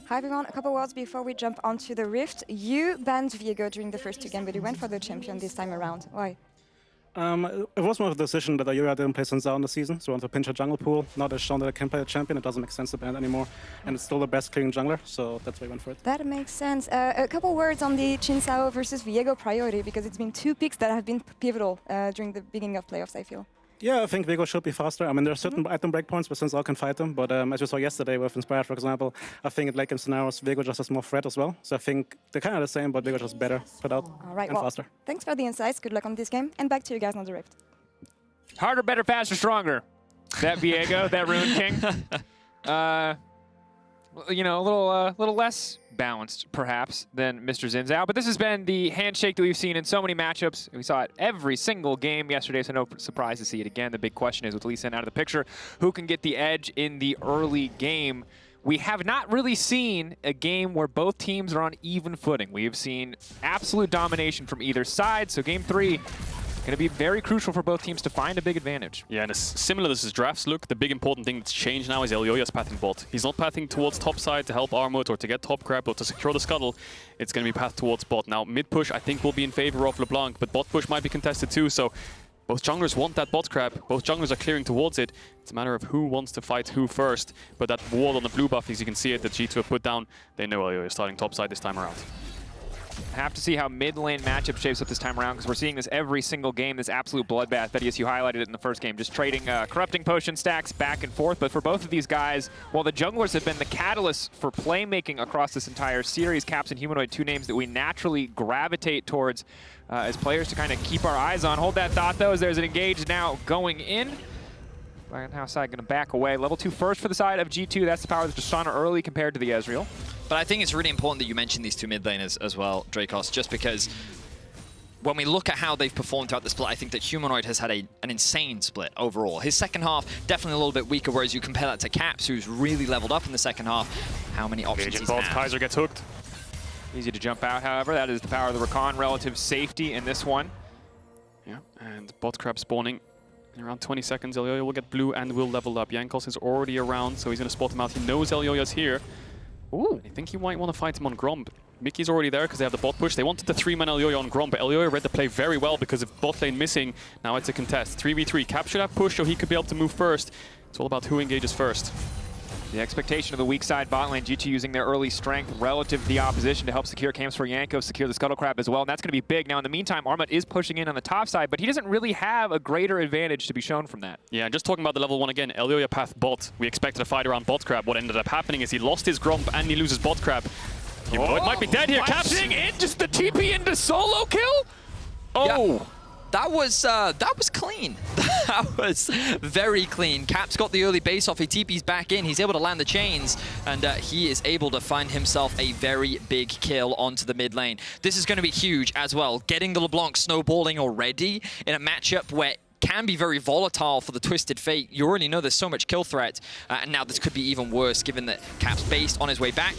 Hi everyone, a couple words before we jump onto the Rift. You banned Viego during the first two games, but you went for the champion this time around. Why? It was more of a decision that Ayura didn't play Sun Zhao in the season, so I want to pinch a jungle pool. Now they've shown that I can play a champion, it doesn't make sense to ban it anymore. And it's still the best clearing jungler, so that's why I went for it. That makes sense. A couple words on the Xin Zhao versus Viego priority, because it's been two picks that have been pivotal during the beginning of playoffs, I feel. Yeah, I think Viego should be faster. I mean, there are certain item breakpoints where Sun Zhao can fight them, but as you saw yesterday with Inspired, for example, I think in late game scenarios, Viego just has more threat as well. So I think they're kind of the same, but Viego just better put out All right, and faster. Thanks for the insights. Good luck on this game. And back to you guys on the Rift. Harder, better, faster, stronger. That Viego, that Rune King. You know, a little less balanced, perhaps, than Mr. Xin Zhao. But this has been the handshake that we've seen in so many matchups. We saw it every single game yesterday, so no surprise to see it again. The big question is, with Lee Sin out of the picture, who can get the edge in the early game? We have not really seen a game where both teams are on even footing. We have seen absolute domination from either side, so game 3 going to be very crucial for both teams to find a big advantage. Yeah, and it's similar to this drafts look. The big important thing that's changed now is Elyoya's pathing bot. He's not pathing towards top side to help Armut or to get top grab or to secure the scuttle. It's going to be pathed towards bot. Now, mid push I think will be in favor of LeBlanc, but bot push might be contested too, so both junglers want that bot grab. Both junglers are clearing towards it. It's a matter of who wants to fight who first. But that wall on the blue buff, as you can see it, that G2 have put down, they know Elyoya is starting top side this time around. Have to see how mid lane matchup shapes up this time around, because we're seeing this every single game, this absolute bloodbath. Thaddeus, you highlighted it in the first game, just trading corrupting potion stacks back and forth. But for both of these guys, while the junglers have been the catalyst for playmaking across this entire series, Caps and Humanoid, two names that we naturally gravitate towards as players to kind of keep our eyes on. Hold that thought though, as there's an engage now going in. House side going to back away. Level 2 first for the side of G2. That's the power of Tristana early compared to the Ezreal. But I think it's really important that you mention these two mid laners as well, Dracos, just because when we look at how they've performed throughout the split, I think that Humanoid has had an insane split overall. His second half, definitely a little bit weaker, whereas you compare that to Caps, who's really leveled up in the second half. How many options he's had. Kaiser gets hooked. Easy to jump out, however. That is the power of the Rakan relative safety in this one. Yeah, and bot crab spawning. In around 20 seconds, Elyoya will get blue and will level up. Jankos is already around, so he's going to spot him out. He knows Elyoya's here. Ooh, I think he might want to fight him on Gromp. Mickey's already there because they have the bot push. They wanted the 3-man Elyoya on Gromp, but Elyoya read the play very well because of bot lane missing. Now it's a contest. 3v3. Cap should have push, so he could be able to move first. It's all about who engages first. The expectation of the weak side bot lane, G2 using their early strength relative to the opposition to help secure camps for Yanko, secure the Scuttle Crab as well, and that's going to be big. Now, in the meantime, Armut is pushing in on the top side, but he doesn't really have a greater advantage to be shown from that. Yeah, and just talking about the level 1 again, Elyoya path bot. We expected a fight around bot crab. What ended up happening is he lost his Gromp and he loses bot crab. Humanoid might be dead here. Capsing in, just the TP into solo kill? Oh! Yeah. That was clean. That was very clean. Cap's got the early base off. He TP's back in. He's able to land the chains, and he is able to find himself a very big kill onto the mid lane. This is going to be huge as well. Getting the LeBlanc snowballing already in a matchup where can be very volatile for the Twisted Fate. You already know there's so much kill threat, and now this could be even worse given that Cap's based on his way back.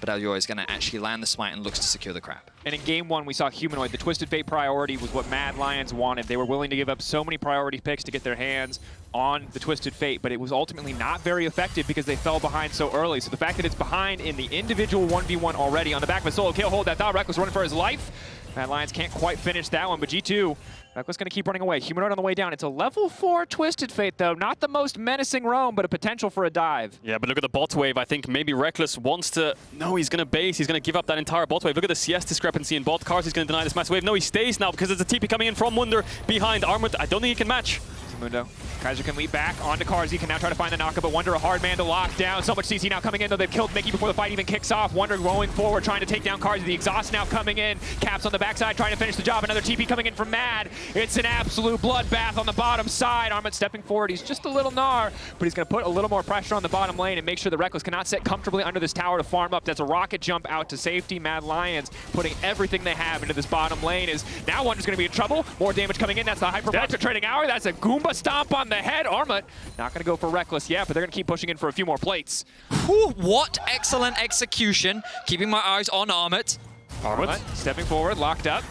But Elyoya is going to actually land the smite and looks to secure the crab. And in game 1, we saw Humanoid. The Twisted Fate priority was what Mad Lions wanted. They were willing to give up so many priority picks to get their hands on the Twisted Fate, but it was ultimately not very effective because they fell behind so early. So the fact that it's behind in the individual 1v1 already on the back of a solo kill, hold that thought. Reckless running for his life. Mad Lions can't quite finish that one, but G2, Reckless going to keep running away. Humanoid on the way down. It's a level 4 Twisted Fate, though. Not the most menacing roam, but a potential for a dive. Yeah, but look at the bot wave. I think maybe Reckless wants to... No, he's going to base. He's going to give up that entire bot wave. Look at the CS discrepancy in bot. Cars is going to deny this massive wave. No, he stays now because there's a TP coming in from Wunder behind Armut. I don't think he can match. Mundo. Kaiser can leap back onto Karzi, can now try to find the knockup, but Wunder a hard man to lock down. So much CC now coming in, though they've killed Mickey before the fight even kicks off. Wunder going forward, trying to take down Karzi. The exhaust now coming in. Caps on the backside, trying to finish the job. Another TP coming in from Mad. It's an absolute bloodbath on the bottom side. Armut stepping forward. He's just a little gnar, but he's going to put a little more pressure on the bottom lane and make sure the Reckless cannot sit comfortably under this tower to farm up. That's a rocket jump out to safety. Mad Lions putting everything they have into this bottom lane. Is now Wunder's going to be in trouble. More damage coming in. That's the Hyper Trading Hour. That's a Goomba stomp on the head. Armut not going to go for Reckless yet, but they're going to keep pushing in for a few more plates. Whew, what excellent execution. Keeping my eyes on Armut. Armut stepping forward, locked up.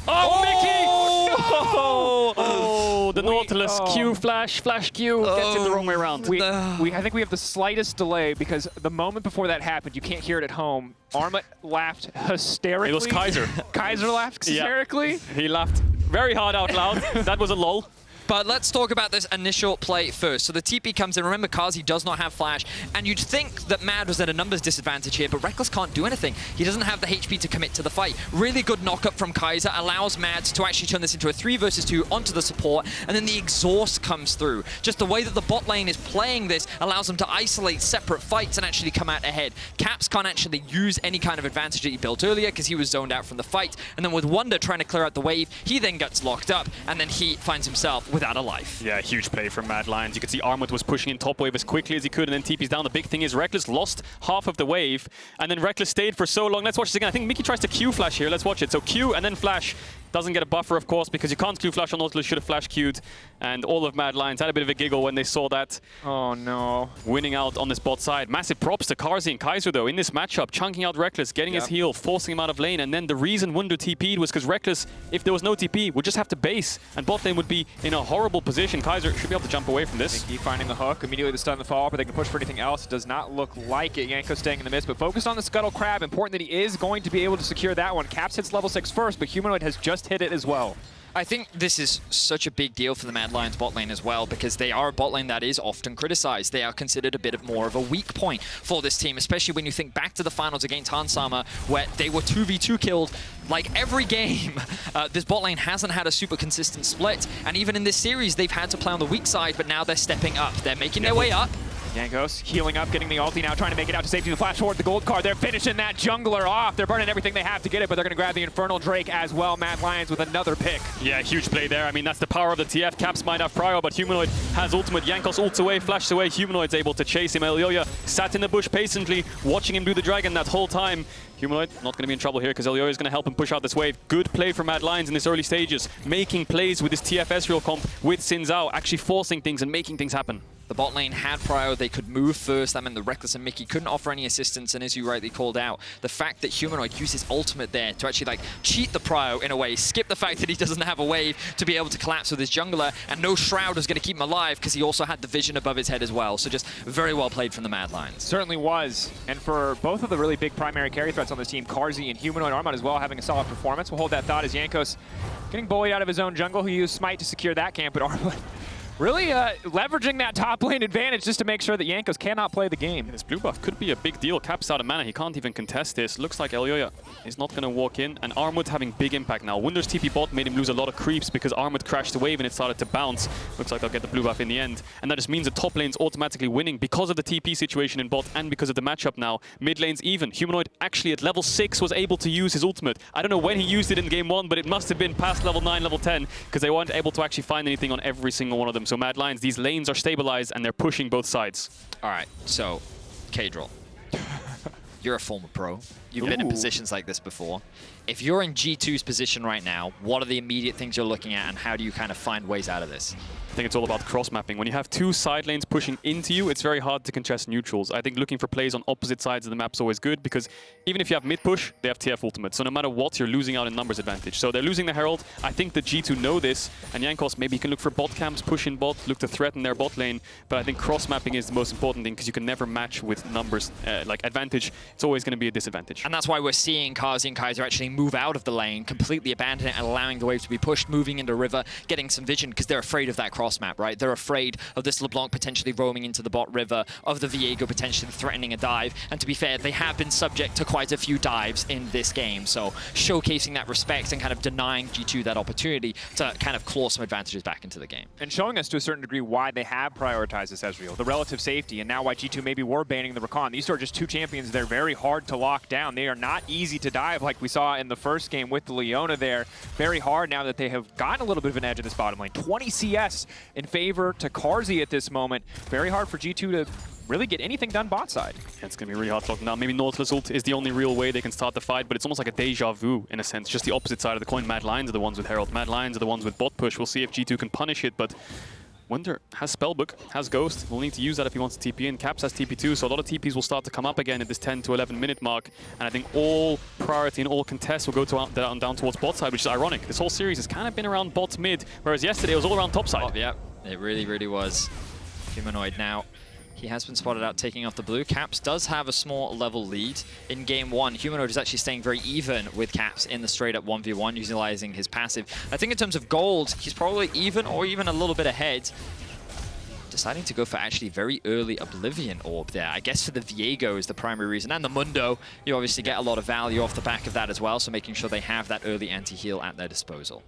Oh, Mickey! Oh! Oh, the Nautilus Q flash Q gets it the wrong way around. I think we have the slightest delay because the moment before that happened, you can't hear it at home. Armut laughed hysterically. It was Kaiser. Kaiser laughed hysterically? Yeah. He laughed very hard out loud. That was a lull. But let's talk about this initial play first. So the TP comes in. Remember, Kazi does not have flash. And you'd think that Mad was at a numbers disadvantage here, but Reckless can't do anything. He doesn't have the HP to commit to the fight. Really good knock-up from Kaiser allows Mad to actually turn this into a 3 versus 2 onto the support. And then the exhaust comes through. Just the way that the bot lane is playing this allows them to isolate separate fights and actually come out ahead. Caps can't actually use any kind of advantage that he built earlier because he was zoned out from the fight. And then with Wonder trying to clear out the wave, he then gets locked up. And then he finds himself without a life. Yeah, huge play from Mad Lions. You could see Armut was pushing in top wave as quickly as he could, and then TP's down. The big thing is Reckless lost half of the wave, and then Reckless stayed for so long. Let's watch this again. I think Mickey tries to Q flash here. Let's watch it. So Q and then flash. Doesn't get a buffer, of course, because you can't Q flash on Nautilus. Should have flash Q'd. And all of Mad Lions had a bit of a giggle when they saw that. Oh, no. Winning out on this bot side. Massive props to Karzi and Kaiser, though, in this matchup. Chunking out Reckless, getting his heal, forcing him out of lane. And then the reason Wunder TP'd was because Reckless, if there was no TP, would just have to base. And bot lane would be in a horrible position. Kaiser should be able to jump away from this. Mickey finding the hook, immediately the stun the follow-up, but they can push for anything else. It does not look like it. Yanko staying in the mist, but focused on the Scuttle Crab. Important that he is going to be able to secure that one. Caps hits level 6 first, but Humanoid has just hit it as well. I think this is such a big deal for the Mad Lions bot lane as well, because they are a bot lane that is often criticized. They are considered a bit of more of a weak point for this team, especially when you think back to the finals against Hansama, where they were 2v2 killed like every game. This bot lane hasn't had a super consistent split, and even in this series, they've had to play on the weak side, but now they're stepping up. They're making their way up. Yankos healing up, getting the ulti now, trying to make it out to safety. The flash forward, the gold card. They're finishing that jungler off. They're burning everything they have to get it, but they're going to grab the Infernal Drake as well. Mad Lions with another pick. Yeah, huge play there. I mean, that's the power of the TF. Caps might have Prio, but Humanoid has ultimate. Yankos ults away, flashes away. Humanoid's able to chase him. Elyoya sat in the bush patiently, watching him do the dragon that whole time. Humanoid not going to be in trouble here because Elyoya is going to help him push out this wave. Good play from Mad Lions in this early stages, making plays with his TF Ezreal comp with Xin Zhao, actually forcing things and making things happen. The bot lane had Prio, they could move first. That meant the Reckless and Mickey couldn't offer any assistance, and as you rightly called out, the fact that Humanoid used his ultimate there to actually cheat the Prio in a way, skip the fact that he doesn't have a wave to be able to collapse with his jungler, and no Shroud was going to keep him alive because he also had the vision above his head as well. So just very well played from the Mad Lions. Certainly was. And for both of the really big primary carry threats on this team, Karzi and Humanoid Armut as well, having a solid performance. We'll hold that thought as Yankos getting bullied out of his own jungle. He used Smite to secure that camp, but Armut really leveraging that top lane advantage just to make sure that Yankos cannot play the game. This blue buff could be a big deal. Caps out of mana. He can't even contest this. Looks like Elyoya is not going to walk in. And Armut having big impact now. Wunder's TP bot made him lose a lot of creeps because Armut crashed the wave and it started to bounce. Looks like they'll get the blue buff in the end. And that just means the top lane's automatically winning because of the TP situation in bot and because of the matchup now. Mid lane's even. Humanoid actually at level 6 was able to use his ultimate. I don't know when he used it in game 1, but it must have been past level 9, level 10 because they weren't able to actually find anything on every single one of them. So Mad Lions, these lanes are stabilized and they're pushing both sides. All right, so Kadril, you're a former pro. You've been in positions like this before. If you're in G2's position right now, what are the immediate things you're looking at and how do you kind of find ways out of this? I think it's all about cross-mapping. When you have two side lanes pushing into you, it's very hard to contest neutrals. I think looking for plays on opposite sides of the map is always good because even if you have mid-push, they have TF ultimate. So no matter what, you're losing out in numbers advantage. So they're losing the Herald. I think the G2 know this, and Yankos maybe can look for bot camps, push in bot, look to threaten their bot lane. But I think cross-mapping is the most important thing because you can never match with numbers like advantage. It's always going to be a disadvantage. And that's why we're seeing Kazi and Kaiser actually move out of the lane, completely abandon it and allowing the wave to be pushed, moving into river, getting some vision because they're afraid of that cross-map, right? They're afraid of this LeBlanc potentially roaming into the bot river, of the Viego potentially threatening a dive. And to be fair, they have been subject to quite a few dives in this game. So showcasing that respect and kind of denying G2 that opportunity to kind of claw some advantages back into the game. And showing us to a certain degree why they have prioritized this Ezreal, the relative safety, and now why G2 maybe were banning the Rakan. These are just two champions. They're very hard to lock down. They are not easy to dive like we saw in the first game with the Leona there. Very hard now that they have gotten a little bit of an edge at this bottom lane. 20 CS in favor to Karzi at this moment. Very hard for G2 to really get anything done bot side. Yeah, it's going to be really hard to lock now. Maybe Nautilus ult is the only real way they can start the fight, but it's almost like a deja vu in a sense. Just the opposite side of the coin. Mad Lions are the ones with Herald. Mad Lions are the ones with bot push. We'll see if G2 can punish it, but Wunder has Spellbook, has Ghost. Will need to use that if he wants to TP in. Caps has TP2, so a lot of TPs will start to come up again at this 10 to 11 minute mark. And I think all priority and all contests will go to down towards bot side, which is ironic. This whole series has kind of been around bot mid, whereas yesterday it was all around top side. Oh, yeah, it really, really was. Humanoid now. He has been spotted out taking off the blue. Caps does have a small level lead. In game 1, Humanoid is actually staying very even with Caps in the straight-up 1v1, utilizing his passive. I think in terms of gold, he's probably even or even a little bit ahead. Deciding to go for actually very early Oblivion Orb there. I guess for the Viego is the primary reason. And the Mundo, you obviously get a lot of value off the back of that as well, so making sure they have that early anti-heal at their disposal.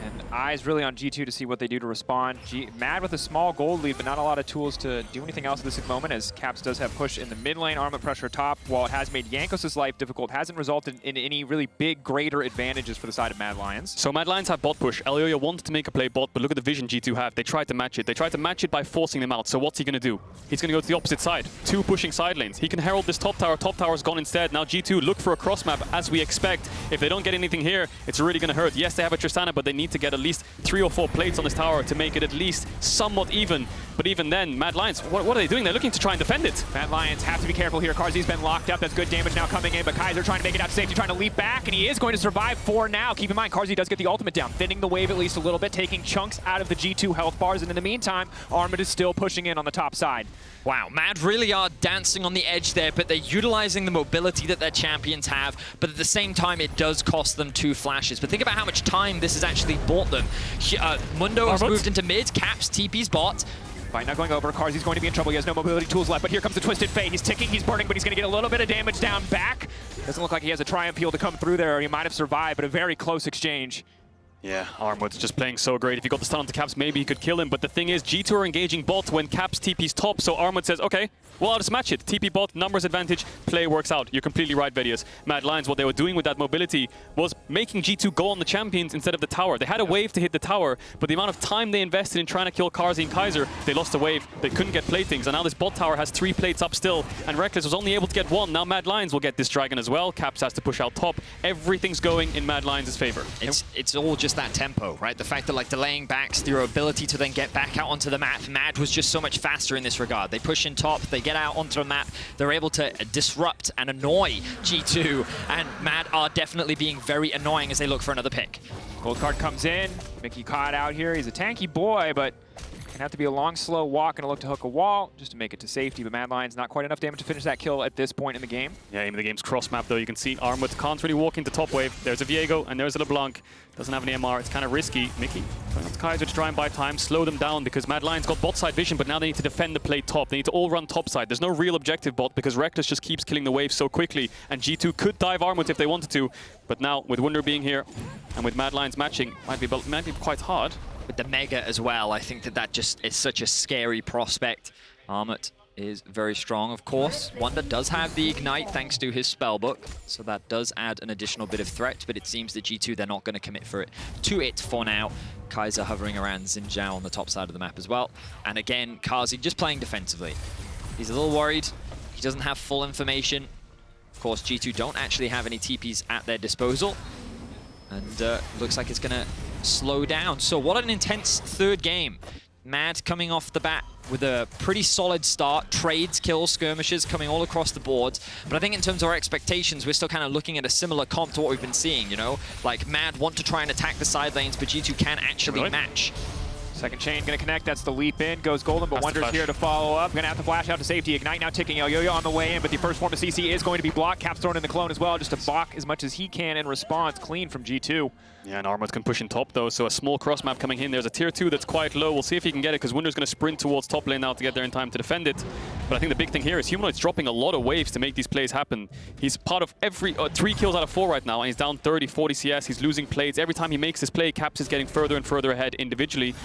And eyes really on G2 to see what they do to respond. Mad with a small gold lead, but not a lot of tools to do anything else at this moment, as Caps does have push in the mid lane, Armut pressure top. While it has made Jankos' life difficult, hasn't resulted in any really big, greater advantages for the side of Mad Lions. So Mad Lions have bot push. Elyoya wanted to make a play bot, but look at the vision G2 have. They tried to match it. They tried to match it by forcing them out. So what's he going to do? He's going to go to the opposite side. 2 pushing side lanes. He can herald this top tower. Top tower's gone instead. Now G2 look for a cross map, as we expect. If they don't get anything here, it's really going to hurt. Yes, they have a Tristana, but they need to get at least 3 or 4 plates on this tower to make it at least somewhat even. But even then, Mad Lions, what are they doing? They're looking to try and defend it. Mad Lions have to be careful here. Karzi's been locked up. That's good damage now coming in, but Kaiser trying to make it out to safety, trying to leap back, and he is going to survive for now. Keep in mind, Karzi does get the ultimate down, thinning the wave at least a little bit, taking chunks out of the G2 health bars, and in the meantime, Armut is still pushing in on the top side. Wow, Mad really are dancing on the edge there, but they're utilizing the mobility that their champions have, but at the same time, it does cost them 2 flashes. But think about how much time this has actually bought them. Mundo has moved into mid, Caps, TP's bot. Fight not going over, Karzi's going to be in trouble. He has no mobility tools left, but here comes the Twisted Fate. He's ticking, he's burning, but he's going to get a little bit of damage down back. Doesn't look like he has a Triumph Heal to come through there, or he might have survived, but a very close exchange. Yeah, Armut's just playing so great. If he got the stun onto Caps, maybe he could kill him. But the thing is, G2 are engaging bot when Caps TP's top. So Armut says, okay, well, I'll just match it. TP bot, numbers advantage, play works out. You're completely right, Vedius. Mad Lions, what they were doing with that mobility was making G2 go on the champions instead of the tower. They had a wave to hit the tower, but the amount of time they invested in trying to kill Karzi and Kaiser, they lost a wave. They couldn't get platings. And now this bot tower has 3 plates up still. And Reckless was only able to get 1. Now Mad Lions will get this dragon as well. Caps has to push out top. Everything's going in Mad Lions' favor. It's all just that tempo, right? The fact that like delaying backs, your ability to then get back out onto the map. Mad was just so much faster in this regard. They push in top, they get out onto the map, they're able to disrupt and annoy G2, and Mad are definitely being very annoying as they look for another pick. Gold card comes in, Mickey caught out here. He's a tanky boy, but gonna have to be a long, slow walk and a look to hook a wall just to make it to safety. But Mad Lions not quite enough damage to finish that kill at this point in the game. Yeah, aim of the game's cross map though. You can see Armut can't really walk into top wave. There's a Viego and there's a LeBlanc. Doesn't have any MR. It's kind of risky. Mickey going up to Kaiser to try and buy time, slow them down because Mad Lions got bot side vision, but now they need to defend the plate top. They need to all run top side. There's no real objective bot because Reckless just keeps killing the wave so quickly, and G2 could dive Armut if they wanted to. But now with Wunder being here and with Mad Lions matching, might be quite hard. With the Mega as well, I think that just is such a scary prospect. Armut is very strong, of course. Wunder does have the Ignite thanks to his spellbook, so that does add an additional bit of threat, but it seems that G2, they're not going to commit to it for now. Kaiser hovering around Xin Zhao on the top side of the map as well. And again, Karzi just playing defensively. He's a little worried. He doesn't have full information. Of course, G2 don't actually have any TPs at their disposal. And looks like it's going to slow down. So what an intense third game. Mad coming off the bat with a pretty solid start. Trades, kills, skirmishes coming all across the board. But I think in terms of our expectations, we're still kind of looking at a similar comp to what we've been seeing, you know? Like Mad want to try and attack the side lanes, but G2 can actually match. Second chain gonna connect, that's the leap in, goes golden, but Wunder's here to follow up. Gonna have to flash out to safety, Ignite now ticking, Elyoya on the way in, but the first form of CC is going to be blocked. Caps thrown in the clone as well, just to block as much as he can in response. Clean from G2. Yeah, and Armut can push in top though, so a small cross map coming in. There's a tier 2 that's quite low. We'll see if he can get it, because Wunder's gonna sprint towards top lane now to get there in time to defend it. But I think the big thing here is Humanoid's dropping a lot of waves to make these plays happen. He's part of every 3 kills out of 4 right now, and he's down 30, 40 CS. He's losing plays. Every time he makes this play, Caps is getting further and further ahead individually.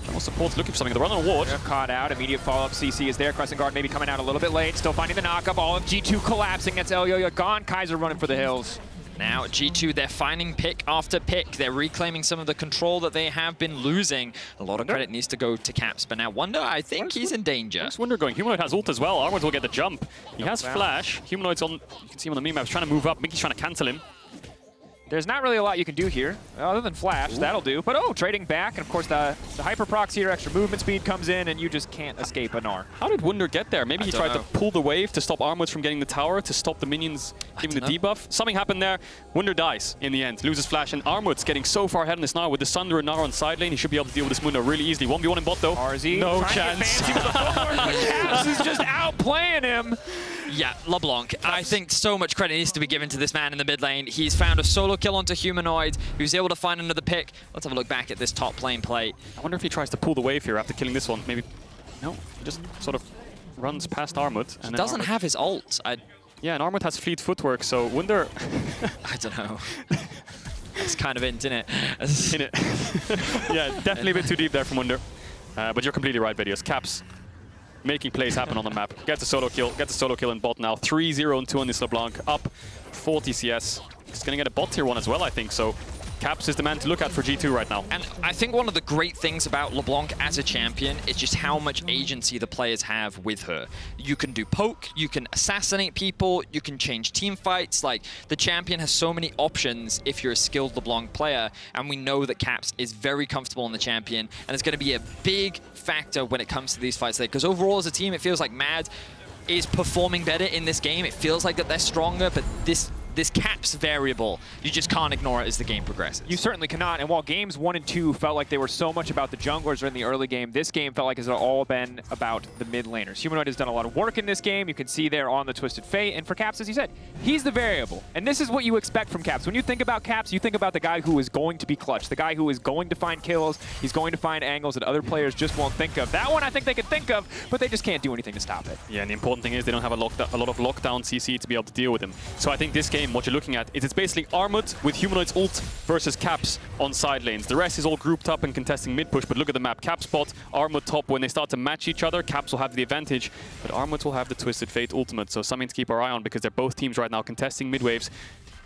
General support's looking for something. The run on ward. They're caught out. Immediate follow-up. CC is there. Crescent Guard maybe coming out a little bit late. Still finding the knock-up. All of G2 collapsing. That's Elyoya gone. Kaiser running for the hills. Now G2, they're finding pick after pick. They're reclaiming some of the control that they have been losing. A lot of credit needs to go to Caps, but now Wunder, I think he's in danger. Where's Wunder going? Humanoid has ult as well. Armut will get the jump. He has flash. Humanoid's on, you can see him on the meme map, he's trying to move up. Mickey's trying to cancel him. There's not really a lot you can do here, other than flash. Ooh. That'll do. But oh, trading back, and of course the hyper procs here, extra movement speed comes in, and you just can't escape a Gnar. How did Wunder get there? Maybe he tried to pull the wave to stop Armut from getting the tower, to stop the minions giving the debuff. Something happened there. Wunder dies in the end, loses flash, and Armut's getting so far ahead in this Gnar with the Sunder and Gnar on side lane. He should be able to deal with this Mundo really easily. 1v1 in bot though. RZ no chance. Caps is just outplaying him. Yeah, LeBlanc. I think so much credit needs to be given to this man in the mid lane. He's found a solo kill onto Humanoid. He was able to find another pick. Let's have a look back at this top lane play. I wonder if he tries to pull the wave here after killing this one. Maybe, no, he just sort of runs past Armut. And he doesn't have his ult. Yeah, and Armut has fleet footwork, so Wunder... I don't know. It's kind of in it? In it. Yeah, definitely a bit too deep there from Wunder. But you're completely right, Videos. Caps making plays happen on the map. Gets a solo kill in bot now. 3-0 and 2 on this LeBlanc. Up 40 CS. He's going to get a bot tier 1 as well, I think. So Caps is the man to look at for G2 right now. And I think one of the great things about LeBlanc as a champion is just how much agency the players have with her. You can do poke, you can assassinate people, you can change team fights. Like, the champion has so many options if you're a skilled LeBlanc player, and we know that Caps is very comfortable in the champion, and it's going to be a big factor when it comes to these fights. Because overall as a team, it feels like Mad is performing better in this game. It feels like that they're stronger, but this Caps variable, you just can't ignore it as the game progresses. You certainly cannot, and while games 1 and 2 felt like they were so much about the junglers in the early game, this game felt like it's all been about the mid laners. Humanoid has done a lot of work in this game. You can see there on the Twisted Fate, and for Caps, as you said, he's the variable. And this is what you expect from Caps. When you think about Caps, you think about the guy who is going to be clutch, the guy who is going to find kills, he's going to find angles that other players just won't think of. That one I think they could think of, but they just can't do anything to stop it. Yeah, and the important thing is they don't have a lot of lockdown CC to be able to deal with him. So I think this game, what you're looking at is it's basically Armut with Humanoid's ult versus Caps on side lanes. The rest is all grouped up and contesting mid push, but look at the map. Caps bot, Armut top. When they start to match each other, Caps will have the advantage, but Armut will have the Twisted Fate ultimate, so something to keep our eye on because they're both teams right now contesting mid waves.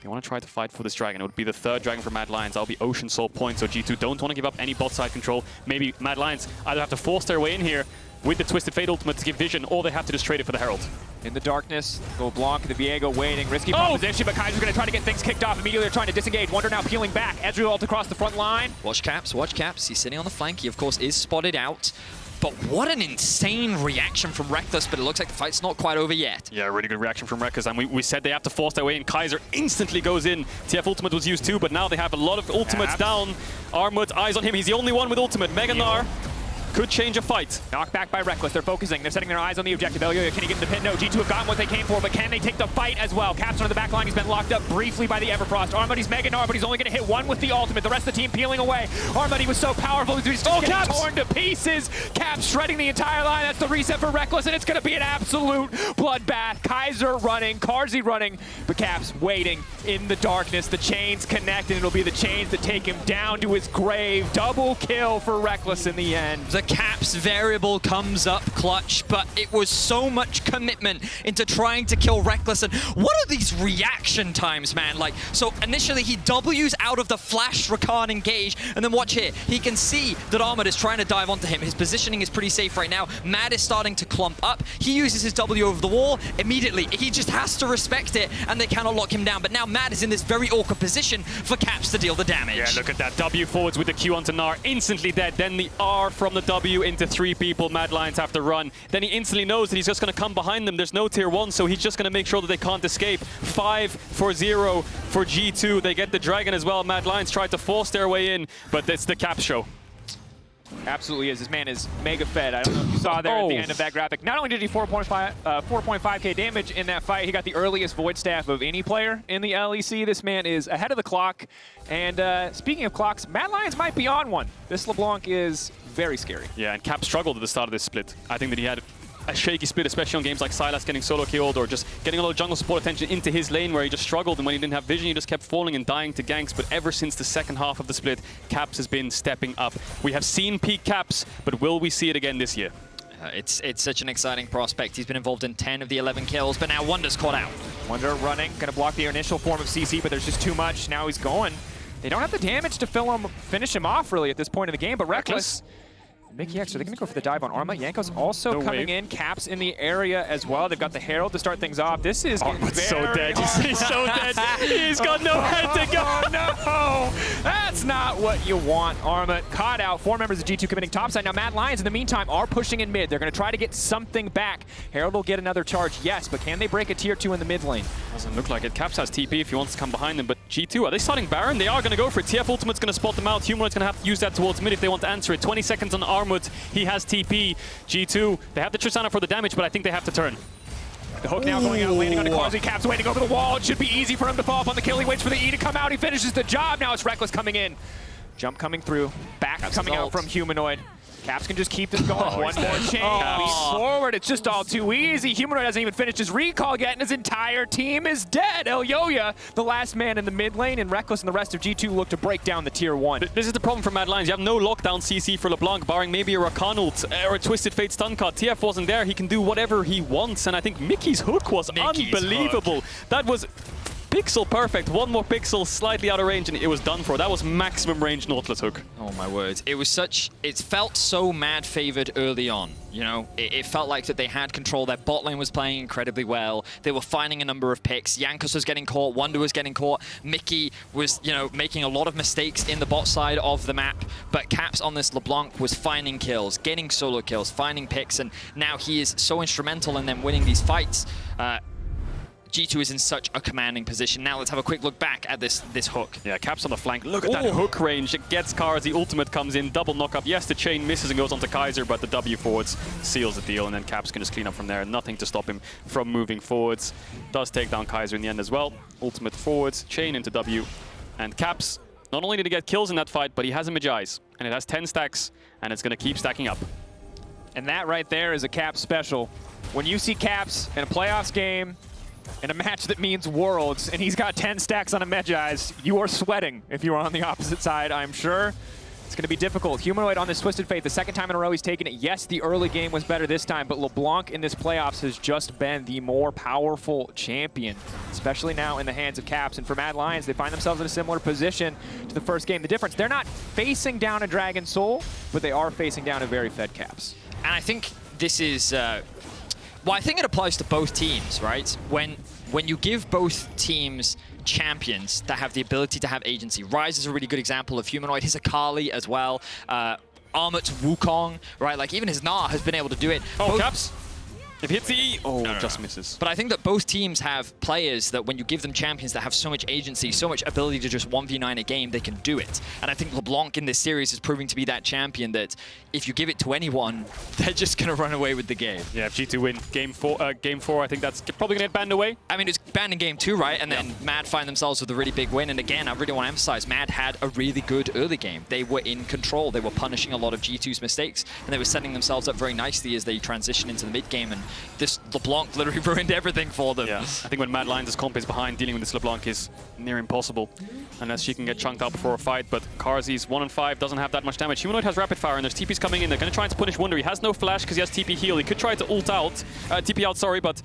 They want to try to fight for this dragon. It would be the 3rd dragon for Mad Lions. That'll be Ocean Soul points, so G2 don't want to give up any bot side control. Maybe Mad Lions either have to force their way in here with the Twisted Fate ultimate to give vision, or they have to just trade it for the Herald. In the darkness, LeBlanc, the Viego waiting. Risky position, but Kaiser's going to try to get things kicked off. Immediately they're trying to disengage. Wunder now peeling back. Ezreal ult across the front line. Watch Caps, watch Caps. He's sitting on the flank. He, of course, is spotted out. But what an insane reaction from Reckless, but it looks like the fight's not quite over yet. Yeah, really good reaction from Reckless, and we said they have to force their way in. Kaiser instantly goes in. TF ultimate was used too, but now they have a lot of ultimates down. Armut, eyes on him. He's the only one with ultimate. Mega Gnar could change a fight. Knocked back by Reckless. They're focusing. They're setting their eyes on the objective. Elioya, can he get in the pit? No. G2 have gotten what they came for, but can they take the fight as well? Caps on the back line. He's been locked up briefly by the Everfrost. Armut, Mega Gnar, but he's only going to hit one with the ultimate. The rest of the team peeling away. Armut, was so powerful. He's just getting torn to pieces. Caps shredding the entire line. That's the reset for Reckless, and it's going to be an absolute bloodbath. Kaiser running, Carzzy running, but Caps waiting in the darkness. The chains connect, and it'll be the chains that take him down to his grave. Double kill for Reckless in the end. The Caps variable comes up clutch, but it was so much commitment into trying to kill Reckless. And what are these reaction times, man? Like, so initially he W's out of the flash Rakan engage, and then watch here. He can see that Armut is trying to dive onto him. His positioning is pretty safe right now. Mad is starting to clump up. He uses his W over the wall immediately. He just has to respect it, and they cannot lock him down. But now Mad is in this very awkward position for Caps to deal the damage. Yeah, look at that. W forwards with the Q onto Gnar. Instantly dead. Then the R from the W into 3 people. Mad Lions have to run. Then he instantly knows that he's just going to come behind them. There's no tier 1, so he's just going to make sure that they can't escape. 5-0 for G2. They get the dragon as well. Mad Lions tried to force their way in, but it's the Cap show. Absolutely is. This man is mega fed. I don't know if you saw there at the end of that graphic. Not only did he 4.5k damage in that fight, he got the earliest Void Staff of any player in the LEC. This man is ahead of the clock. And speaking of clocks, Mad Lions might be on one. This LeBlanc is very scary. Yeah, and Cap struggled at the start of this split. I think that he had a shaky split, especially on games like Sylas getting solo killed or just getting a lot of jungle support attention into his lane where he just struggled, and when he didn't have vision, he just kept falling and dying to ganks. But ever since the second half of the split, Caps has been stepping up. We have seen peak Caps, but will we see it again this year? It's such an exciting prospect. He's been involved in 10 of the 11 kills, but now Wunder's caught out. Wunder running, gonna block the initial form of CC, but there's just too much. Now he's going. They don't have the damage to finish him off really at this point in the game, but Reckless Mickey X, are they going to go for the dive on Arma? Yanko's also coming in. Caps in the area as well. They've got the Herald to start things off. This is Arma's so dead. He's so dead. He's got nowhere to go. Oh, no! That's not what you want. Arma caught out. 4 members of G2 committing topside. Now, Mad Lions, in the meantime, are pushing in mid. They're going to try to get something back. Herald will get another charge, yes, but can they break a tier 2 in the mid lane? Doesn't look like it. Caps has TP if he wants to come behind them, but G2, are they starting Baron? They are going to go for it. TF Ultimate's going to spot them out. Humanoid's going to have to use that towards mid if they want to answer it. 20 seconds on Armut. He has TP. G2, they have the Tristana for the damage, but I think they have to turn. The hook now going out, landing on Carzy. Caps waiting over the wall. It should be easy for him to fall up on the kill. He waits for the E to come out. He finishes the job. Now it's Reckless coming in. Jump coming through. Back Caps coming out from Humanoid. Caps can just keep this going. One more chain. Lead forward. It's just all too easy. Humanoid hasn't even finished his recall yet, and his entire team is dead. Elyoya, the last man in the mid lane, and Reckless and the rest of G2 look to break down the tier 1. This is the problem for Mad Lions. You have no lockdown CC for LeBlanc, barring maybe a Rakan ult or a Twisted Fate stun cut. TF wasn't there. He can do whatever he wants, and I think Mickey's hook was unbelievable. That was pixel perfect. One more pixel slightly out of range and it was done for. That was maximum range Nautilus hook. Oh my word. It was such, it felt so Mad favored early on. You know, it felt like that they had control. Their bot lane was playing incredibly well. They were finding a number of picks. Jankos was getting caught. Wonder was getting caught. Mickey was, you know, making a lot of mistakes in the bot side of the map. But Caps on this LeBlanc was finding kills, getting solo kills, finding picks. And now he is so instrumental in them winning these fights. G2 is in such a commanding position. Now let's have a quick look back at this hook. Yeah, Caps on the flank. Look at that hook range. It gets cars. The ultimate comes in. Double knock up. Yes, the chain misses and goes onto Kaiser, but the W forwards seals the deal, and then Caps can just clean up from there. Nothing to stop him from moving forwards. Does take down Kaiser in the end as well. Ultimate forwards, chain into W. And Caps, not only did he get kills in that fight, but he has a Magi's. And it has 10 stacks, and it's going to keep stacking up. And that right there is a Caps special. When you see Caps in a playoffs game, in a match that means worlds, and he's got 10 stacks on a Magi's, you are sweating if you are on the opposite side, I'm sure. It's going to be difficult. Humanoid on this Twisted Fate, the second time in a row he's taken it. Yes, the early game was better this time, but LeBlanc in this playoffs has just been the more powerful champion, especially now in the hands of Caps. And for Mad Lions, they find themselves in a similar position to the first game. The difference, they're not facing down a Dragon Soul, but they are facing down a very fed Caps. And I think this is... well, I think it applies to both teams, right? When you give both teams champions that have the ability to have agency. Ryze is a really good example of Humanoid. His Akali as well. Armut's Wukong, right? Like, even his Na has been able to do it. Oh, Caps! If he hits the E, just misses. But I think that both teams have players that when you give them champions that have so much agency, so much ability to just 1v9 a game, they can do it. And I think LeBlanc in this series is proving to be that champion that if you give it to anyone, they're just going to run away with the game. Yeah, if G2 win game four, I think that's probably going to get banned away. I mean, it's banned in game 2, right? And then Mad find themselves with a really big win. And again, I really want to emphasize, Mad had a really good early game. They were in control. They were punishing a lot of G2's mistakes. And they were setting themselves up very nicely as they transition into the mid game. And this LeBlanc literally ruined everything for them. Yeah, I think when Mad Lions' comp is behind, dealing with this LeBlanc is near impossible. Unless she can get chunked out before a fight. But Karzi's 1-5, doesn't have that much damage. Humanoid has rapid fire and there's TPs coming in. They're going to try to punish Wonder. He has no flash because he has TP heal. He could try to ult out, TP out, sorry, but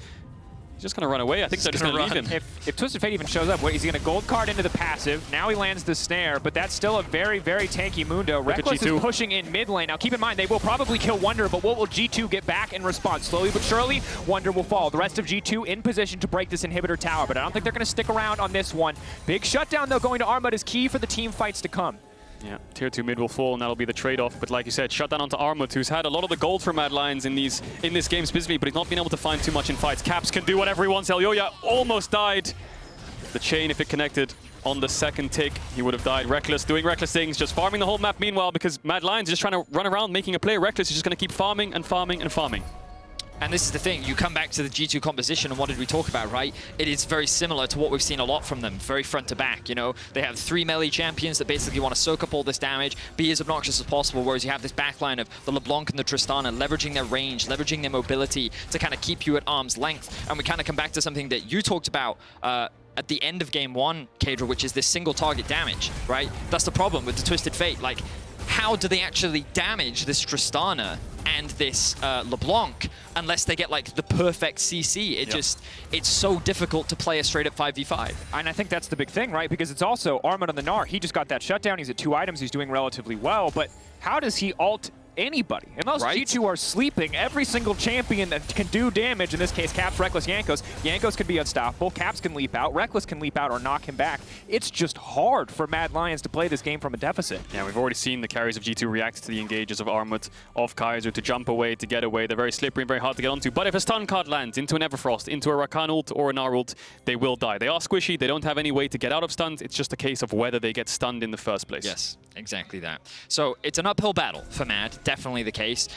he's just going to run away. I think they're just going to leave him. If Twisted Fate even shows up, he's going to gold card into the passive. Now he lands the snare, but that's still a very, very tanky Mundo. Reckless is pushing in mid lane. Now keep in mind, they will probably kill Wonder, but what will G2 get back in response? Slowly but surely, Wonder will fall. The rest of G2 in position to break this inhibitor tower, but I don't think they're going to stick around on this one. Big shutdown, though, going to Armut is key for the team fights to come. Yeah, tier 2 mid will fall, and that'll be the trade-off. But like you said, shut down onto Armut, who's had a lot of the gold for Mad Lions in this game specifically, but he's not been able to find too much in fights. Caps can do whatever he wants. Elyoya almost died. The chain, if it connected on the second tick, he would have died. Reckless, doing reckless things, just farming the whole map meanwhile, because Mad Lions is just trying to run around making a play. Reckless is just going to keep farming and farming and farming. And this is the thing, you come back to the G2 composition and what did we talk about, right? It is very similar to what we've seen a lot from them, very front to back, you know? They have 3 melee champions that basically want to soak up all this damage, be as obnoxious as possible, whereas you have this backline of the LeBlanc and the Tristana leveraging their range, leveraging their mobility to kind of keep you at arm's length. And we kind of come back to something that you talked about at the end of game 1, Kadra, which is this single target damage, right? That's the problem with the Twisted Fate. Like, how do they actually damage this Tristana and this LeBlanc unless they get like the perfect CC? It's so difficult to play a straight up 5v5. And I think that's the big thing, right? Because it's also Armut on the Gnar. He just got that shutdown. He's at 2 items. He's doing relatively well. But how does he ult anybody. Unless Right. G2 are sleeping, every single champion that can do damage, in this case Caps, Reckless, Jankos. Jankos can be unstoppable, Caps can leap out, Reckless can leap out or knock him back. It's just hard for Mad Lions to play this game from a deficit. Yeah, we've already seen the carries of G2 react to the engages of Armut, of Kaiser, to jump away, to get away. They're very slippery and very hard to get onto. But if a stun card lands into an Everfrost, into a Rakan ult or an R ult, they will die. They are squishy, they don't have any way to get out of stuns. It's just a case of whether they get stunned in the first place. Yes, exactly that. So it's an uphill battle for Mad, definitely the case.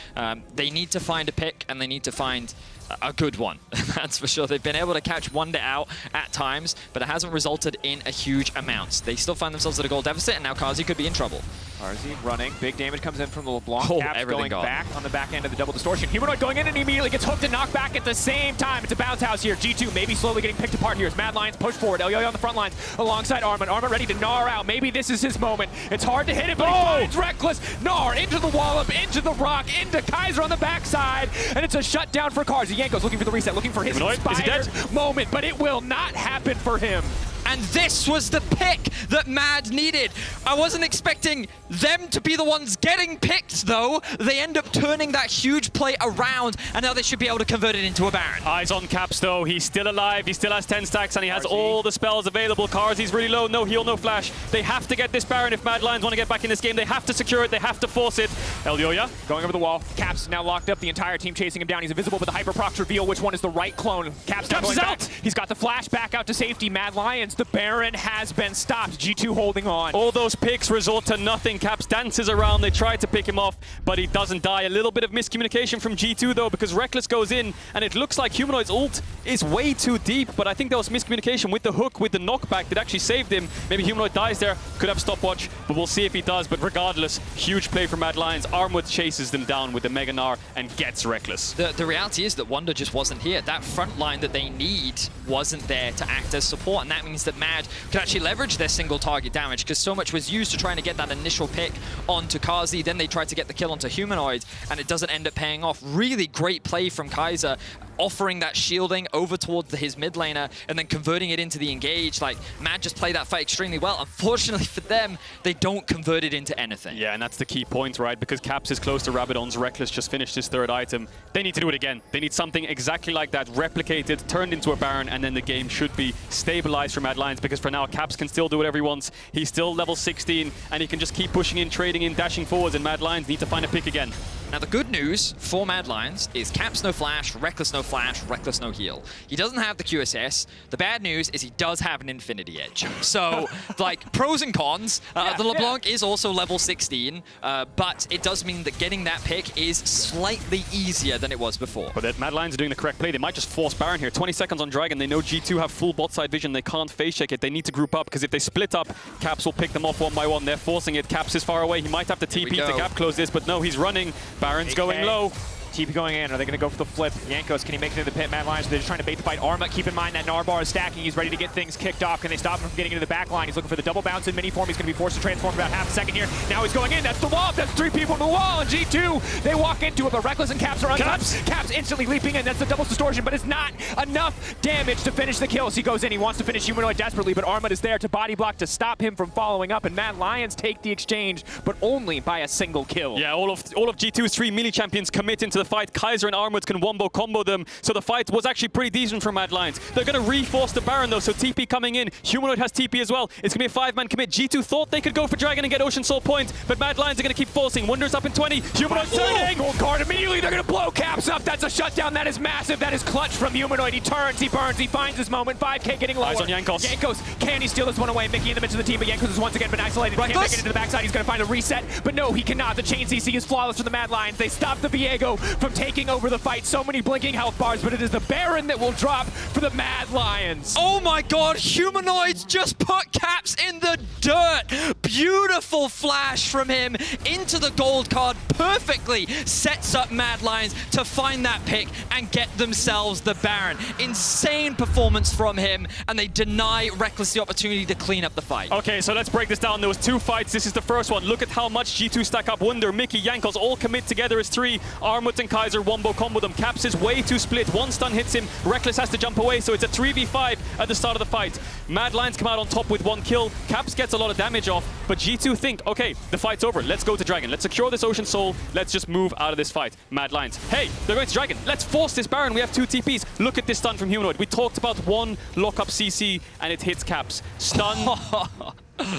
They need to find a pick, and they need to find a good one. That's for sure. They've been able to catch Wonder out at times, but it hasn't resulted in a huge amount. They still find themselves at a goal deficit, and now Kazi could be in trouble. Kazi running, big damage comes in from the LeBlanc. Oh, Caps everything going gone. back on the back end of the double distortion. Humanoid going in and he immediately gets hooked and knocked back at the same time. It's a bounce house here. G2 maybe slowly getting picked apart here as Mad Lions push forward. LEC on the front lines alongside Armut. Armut ready to gnaw out. Maybe this is his moment. It's hard to hit it, but he finds Reckless. Gnar into the wallop, into the rock, into Kaiser on the backside, and it's a shutdown for Kazi. Jankos looking for the reset, looking for his Humanoid, is he dead? inspired moment, but it will not happen for him. And this was the pick that Mad needed. I wasn't expecting them to be the ones getting picked, though. They end up turning that huge play around, and now they should be able to convert it into a Baron. Eyes on Caps, though. He's still alive. He still has 10 stacks, and he has all the spells available. Karzi's really low. No heal, no flash. They have to get this Baron if Mad Lions want to get back in this game. They have to secure it. They have to force it. LEC Going over the wall. Caps now locked up. The entire team chasing him down. He's invisible, but the Hyper Procs reveal which one is the right clone. Caps now going is back. out. He's got the flash back out to safety. Mad Lions, the Baron has been stopped. G2 holding on. All those picks resort to nothing. Caps dances around. They try to pick him off, but he doesn't die. A little bit of miscommunication from G2, though, because Reckless goes in, and it looks like Humanoid's ult is way too deep, but I think there was miscommunication with the hook, with the knockback that actually saved him. Maybe Humanoid dies there. Could have stopwatch, but we'll see if he does. But regardless, huge play from Mad Lions. Armut chases them down with the Mega Gnar and gets Reckless. The reality is that Wonder just wasn't here. That front line that they need wasn't there to act as support, and that means that Mad could actually leverage their single target damage, because so much was used to trying to get that initial pick onto Kazi. Then they tried to get the kill onto Humanoid, and it doesn't end up paying off. Really great play from Kaiser, offering that shielding over towards his mid laner and then converting it into the engage. Like, Mad just played that fight extremely well. Unfortunately for them, they don't convert it into anything. Yeah, and that's the key point, right? Because Caps is close to Rabadon's. Reckless just finished his third item. They need to do it again. They need something exactly like that, replicated, turned into a Baron, and then the game should be stabilized for Mad Lions, because for now, Caps can still do whatever he wants. He's still level 16, and he can just keep pushing in, trading in, dashing forwards, and Mad Lions need to find a pick again. Now, the good news for Mad Lions is Caps no flash, Reckless no flash, Reckless no heal. He doesn't have the QSS. The bad news is he does have an Infinity Edge. So, like, pros and cons. The LeBlanc is also level 16, but it does mean that getting that pick is slightly easier than it was before. But the Mad Lions are doing the correct play. They might just force Baron here. 20 seconds on Dragon. They know G2 have full bot side vision. They can't face check it. They need to group up, because if they split up, Caps will pick them off one by one. They're forcing it. Caps is far away. He might have to TP to gap close this, but no, he's running. Baron's going low. TP going in. Are they going to go for the flip? Jankos, can he make it into the pit? Mad Lions, they're just trying to bait the fight. Armut, keep in mind that Gnar bar is stacking. He's ready to get things kicked off. Can they stop him from getting into the back line? He's looking for the double bounce in mini form. He's going to be forced to transform for about half a second here. Now he's going in. That's the wall. That's 3 people in the wall. And G2, they walk into it, but Reckless and Caps are untouched. Caps instantly leaping in. That's the double distortion, but it's not enough damage to finish the kills. He goes in. He wants to finish Humanoid desperately, but Armut is there to body block to stop him from following up. And Mad Lions take the exchange, but only by a single kill. Yeah, all of G2's 3 melee champions commit into the fight. Kaiser and Armut can wombo combo them, so the fight was actually pretty decent for Mad Lions. They're going to reforce the Baron, though, so TP coming in. Humanoid has TP as well. It's going to be a 5-man commit. G2 thought they could go for Dragon and get Ocean Soul point, but Mad Lions are going to keep forcing. Wonder's up in 20. Humanoid turning. Gold card immediately. They're going to blow Caps up. That's a shutdown. That is massive. That is clutch from Humanoid. He turns. He burns. He finds his moment. 5K getting lower. Eyes on Jankos. Jankos, can he steal this one away? Mickey in the midst of the team, but Jankos has once again been isolated. He can't make it into the backside. He's going to find a reset, but no, he cannot. The chain CC is flawless for the Mad Lions. They stop the Viego from taking over the fight. So many blinking health bars, but it is the Baron that will drop for the Mad Lions. Oh my god, Humanoids just put Caps in the dirt. Beautiful flash from him into the gold card. Perfectly sets up Mad Lions to find that pick and get themselves the Baron. Insane performance from him, and they deny Reckless the opportunity to clean up the fight. Okay, so let's break this down. There was 2 fights. This is the first one. Look at how much G2 stack up. Wonder, Mickey, Jankos all commit together as 3. Armut and Kaiser wombo combo them. Caps is way too split. One stun hits him. Reckless has to jump away, so it's a 3v5 at the start of the fight. Mad Lions come out on top with 1 kill. Caps gets a lot of damage off, But G2 think, okay, the fight's over. Let's go to Dragon. Let's secure this Ocean Soul. Let's just move out of this fight. Mad Lions. Hey, they're going to Dragon. Let's force this Baron. We have 2 TPs. Look at this stun from Humanoid. We talked about 1 lock-up CC, and it hits Caps. Stun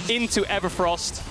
into Everfrost.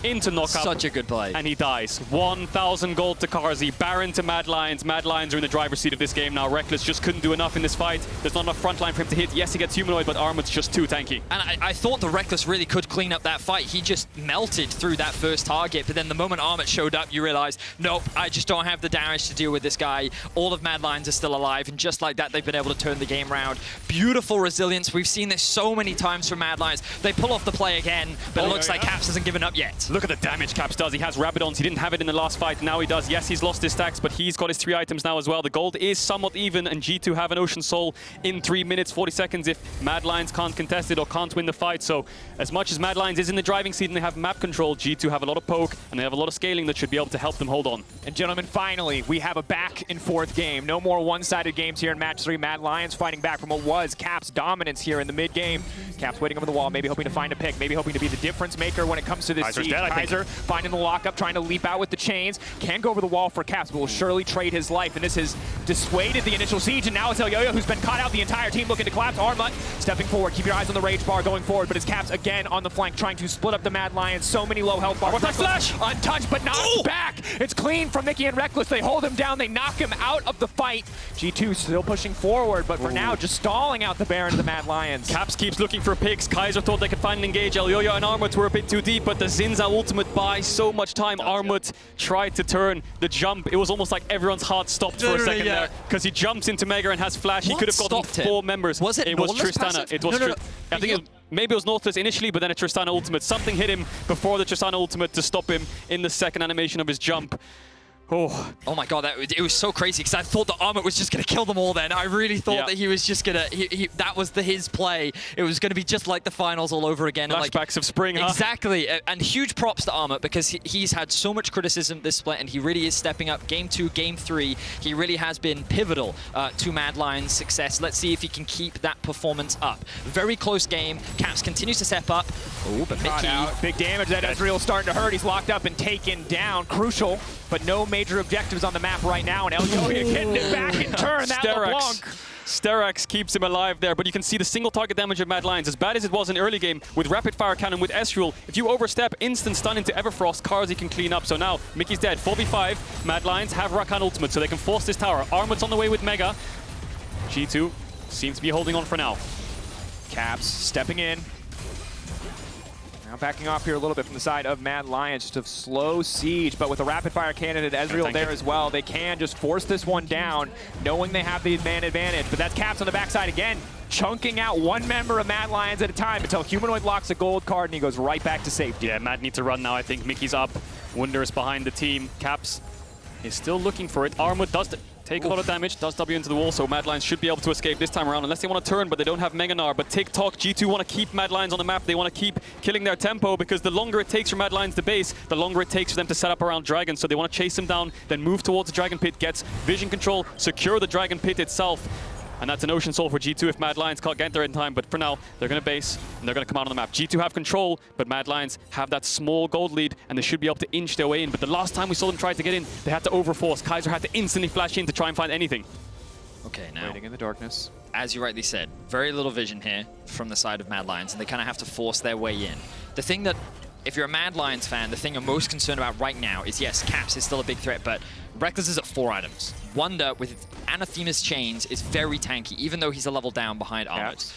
Into knockup. Such a good play. And he dies. 1,000 gold to Carzzy. Baron to Mad Lions. Mad Lions are in the driver's seat of this game now. Reckless just couldn't do enough in this fight. There's not enough frontline for him to hit. Yes, he gets Humanoid, but Armut's just too tanky. And I thought the Reckless really could clean up that fight. He just melted through that first target. But then the moment Armut showed up, you realize, nope, I just don't have the damage to deal with this guy. All of Mad Lions are still alive. And just like that, they've been able to turn the game around. Beautiful resilience. We've seen this so many times from Mad Lions. They pull off the play again, but it looks like Caps hasn't given up yet. Look at the damage Caps does. He has Rabadons. He didn't have it in the last fight. Now he does. Yes, he's lost his stacks, but he's got his 3 items now as well. The gold is somewhat even, and G2 have an Ocean Soul in 3 minutes, 40 seconds if Mad Lions can't contest it or can't win the fight. So as much as Mad Lions is in the driving seat and they have map control, G2 have a lot of poke, and they have a lot of scaling that should be able to help them hold on. And gentlemen, finally, we have a back-and-forth game. No more one-sided games here in Match 3. Mad Lions fighting back from what was Caps' dominance here in the mid-game. Caps waiting over the wall, maybe hoping to find a pick, maybe hoping to be the difference maker when it comes to this siege. Kaiser finding the lockup, trying to leap out with the chains. Can go over the wall for Caps, but will surely trade his life. And this has dissuaded the initial siege. And now it's Elyoya who's been caught out. The entire team looking to collapse. Armut stepping forward. Keep your eyes on the rage bar going forward. But it's Caps again on the flank, trying to split up the Mad Lions. So many low health bars. What's that flash? Untouched, but knocked back. It's clean from Mickey and Reckless. They hold him down. They knock him out of the fight. G2 still pushing forward, but for now, just stalling out the Baron of the Mad Lions. Caps keeps looking for picks. Kaiser thought they could find and engage. Elyoya and Armut were a bit too deep, but the Zinza ultimate buys so much time. Armut tried to turn the jump. It was almost like everyone's heart stopped for a second there, because he jumps into Mega and has flash. He could have gotten 4 members. Was it was Nautilus Tristana. passive? It was I think maybe it was Nautilus initially, but then a Tristana ultimate. Something hit him before the Tristana ultimate to stop him in the second animation of his jump. Oh my god, it was so crazy because I thought the Armut was just going to kill them all then. I really thought that he was just going to, that was his play. It was going to be just like the finals all over again. Flashbacks of spring, huh? Exactly, and huge props to Armut because he's had so much criticism this split and he really is stepping up. Game 2, Game 3, he really has been pivotal to Mad Lions' success. Let's see if he can keep that performance up. Very close game. Caps continues to step up. Oh, but Mickey. Big damage. That Ezreal's starting to hurt. He's locked up and taken down. Crucial, but no major objectives on the map right now, and Elyoya getting it back in turn. That LeBlanc. Sterak's keeps him alive there, but you can see the single target damage of Mad Lions. As bad as it was in early game, with rapid fire cannon, with Ezreal, if you overstep, instant stun into Everfrost, Carzzy can clean up. So now, Mickey's dead. 4v5, Mad Lions have Rakan ultimate, so they can force this tower. Armut's on the way with Mega. G2 seems to be holding on for now. Caps stepping in. Now backing off here a little bit from the side of Mad Lions, just a slow siege, but with a rapid fire cannon and Ezreal there as well, they can just force this one down, knowing they have the man advantage. But that's Caps on the backside again, chunking out 1 member of Mad Lions at a time until Humanoid locks a gold card and he goes right back to safety. Yeah, Mad needs to run now. I think Mickey's up. Wunder is behind the team. Caps is still looking for it. Armut does take a lot of damage, does W into the wall, so Mad Lions should be able to escape this time around, unless they want to turn, but they don't have Mega Gnar. But TikTok, G2 want to keep Mad Lions on the map. They want to keep killing their tempo, because the longer it takes for Mad Lions to base, the longer it takes for them to set up around Dragon. So they want to chase him down, then move towards the Dragon Pit, gets vision control, secure the Dragon Pit itself. And that's an Ocean Soul for G2 if Mad Lions can't get there in time. But for now, they're going to base, and they're going to come out on the map. G2 have control, but Mad Lions have that small gold lead, and they should be able to inch their way in. But the last time we saw them try to get in, they had to overforce. Kaiser had to instantly flash in to try and find anything. Okay, now, Waiting in the darkness. as you rightly said, very little vision here from the side of Mad Lions, and they kind of have to force their way in. The thing that, if you're a Mad Lions fan, the thing you're most concerned about right now is, yes, Caps is still a big threat, but Reckless is at 4 items. Wunder with Anathema's chains is very tanky, even though he's a level down behind Armut.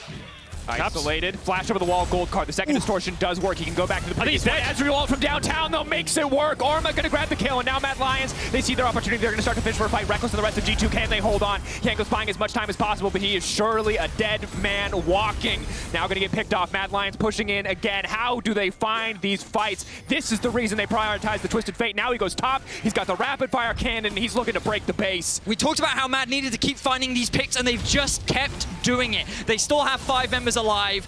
Isolated, flash over the wall, gold card. The second distortion does work. He can go back to the previous one. Ezreal from downtown, though, makes it work. Arma gonna grab the kill, and now Mad Lions, they see their opportunity. They're gonna start to finish for a fight. Reckless and the rest of G2, can they hold on? Yanko's buying as much time as possible, but he is surely a dead man walking. Now gonna get picked off. Mad Lions pushing in again. How do they find these fights? This is the reason they prioritize the Twisted Fate. Now he goes top. He's got the rapid fire cannon, and he's looking to break the base. We talked about how Mad needed to keep finding these picks, and they've just kept doing it. They still have 5 members alive.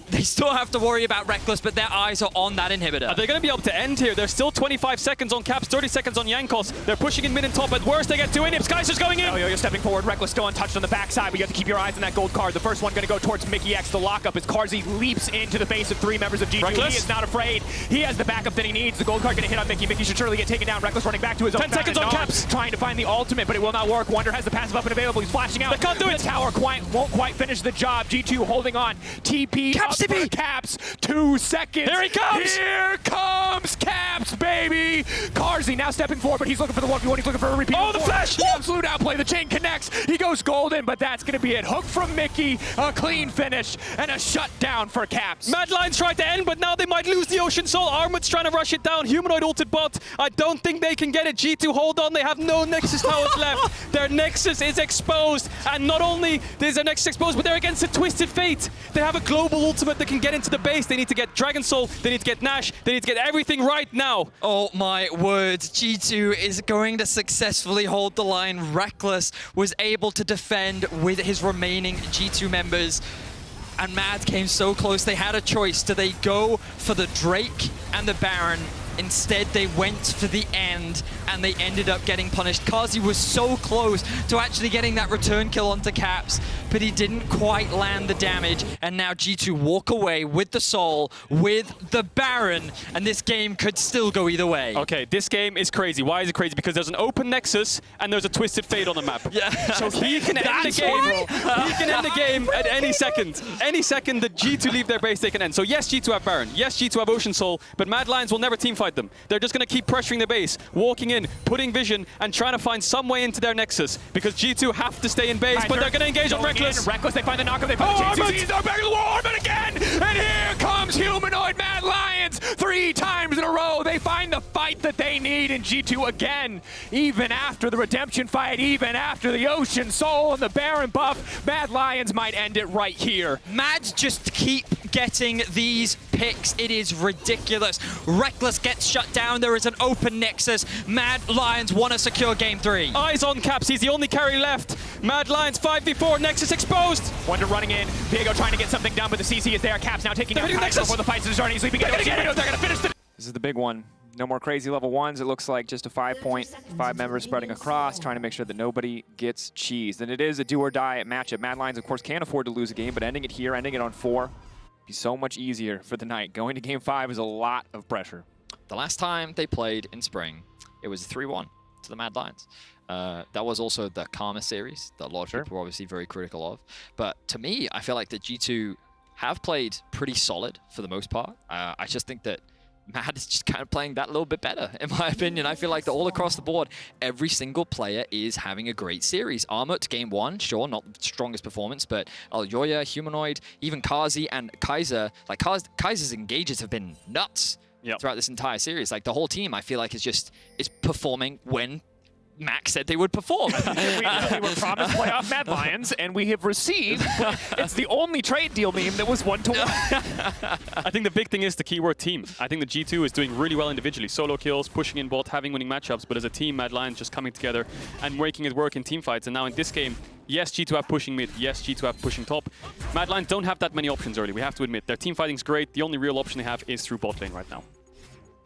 They still have to worry about Reckless, but their eyes are on that inhibitor. Are they going to be able to end here? There's still 25 seconds on Caps, 30 seconds on Jankos. They're pushing in mid and top. At worst, they get 2 inhibs. Kaiser's going in. You're stepping forward. Reckless still untouched on the backside, but you have to keep your eyes on that gold card. The first one going to go towards Mickey X. The lockup as Carzy leaps into the face of 3 members of G2. Reckless. He is not afraid. He has the backup that he needs. The gold card going to hit on Mickey. Mickey should surely get taken down. Reckless running back to his own 10 seconds on Caps. Trying to find the ultimate, but it will not work. Wonder has the passive up and available. He's flashing out. They can't do it. The tower won't quite finish the job. G2 holding on. TP Caps up TP. for Caps. 2 seconds. Here he comes! Here comes Caps, baby! Carzy now stepping forward, but he's looking for the 1v1. He's looking for a repeat. Oh, the flash! The absolute outplay. The chain connects. He goes golden, but that's going to be it. Hook from Mickey, a clean finish, and a shutdown for Caps. Mad Lions tried to end, but now they might lose the Ocean Soul. Armut's trying to rush it down. Humanoid ulted bot. I don't think they can get it. G2, hold on. They have no Nexus towers left. Their Nexus is exposed. And not only is their Nexus exposed, but they're against a Twisted Fate. They have a global ultimate that can get into the base. They need to get Dragon Soul. They need to get Nash. They need to get everything right now. Oh my word, G2 is going to successfully hold the line. Reckless was able to defend with his remaining G2 members. And Mad came so close. They had a choice. Do they go for the Drake and the Baron? Instead, they went for the end, and they ended up getting punished. Carzy was so close to actually getting that return kill onto Caps, but he didn't quite land the damage. And now G2 walk away with the Soul, with the Baron, and this game could still go either way. Okay, this game is crazy. Why is it crazy? Because there's an open Nexus, and there's a Twisted Fate on the map. Yeah. So he can end the game. He can end the game at any second. Any second that G2 leave their base, they can end. So yes, G2 have Baron. Yes, G2 have Ocean Soul, but Mad Lions will never teamfight them. They're just going to keep pressuring the base, walking in, putting vision, and trying to find some way into their Nexus, because G2 have to stay in base, but they're going to engage on Reckless. Reckless, they find the knockup, they find the chain. They're back to the wall, Armut again! And here comes Humanoid Mad Lions 3 times in a row. They find the fight that they need in G2 again. Even after the redemption fight, even after the Ocean Soul and the Baron buff, Mad Lions might end it right here. Mad just keep getting these picks. It is ridiculous. Reckless gets shut down. There is an open Nexus. Mad Lions want to secure game 3. Eyes on Caps. He's the only carry left. Mad Lions 5v4. Nexus exposed. Wonder running in. Viego trying to get something done, but the CC is there. Caps now taking down Kaiser before the fight is starting. He's leaping in. They're going to finish the... This is the big one. No more crazy level 1s. It looks like just a 5-point, 5 members spreading across, trying to make sure that nobody gets cheesed. And it is a do-or-die matchup. Mad Lions, of course, can't afford to lose a game, but ending it here, ending it on 4, be so much easier for the night. Going to game 5 is a lot of pressure. The last time they played in spring, it was 3-1 to the Mad Lions. That was also the Karma series that a lot of people were obviously very critical of. But to me, I feel like the G2 have played pretty solid for the most part. I just think that Mad is just kind of playing that little bit better, in my opinion. I feel like that all across the board, every single player is having a great series. Armut, game 1, sure, not the strongest performance, but Elyoya, Humanoid, even Carzy and Kaiser. Like, Kaiser's engages have been nuts throughout this entire series. Like, the whole team, I feel like, is performing when Max said they would perform. we were promised playoff Mad Lions, and we have received. It's the only trade deal meme that was 1-to-1. I think the big thing is the keyword team. I think the G2 is doing really well individually. Solo kills, pushing in bot, having winning matchups, but as a team, Mad Lions just coming together and making it work in team fights. And now in this game, yes, G2 have pushing mid. Yes, G2 have pushing top. Mad Lions don't have that many options early, we have to admit. Their team fighting's great. The only real option they have is through bot lane right now.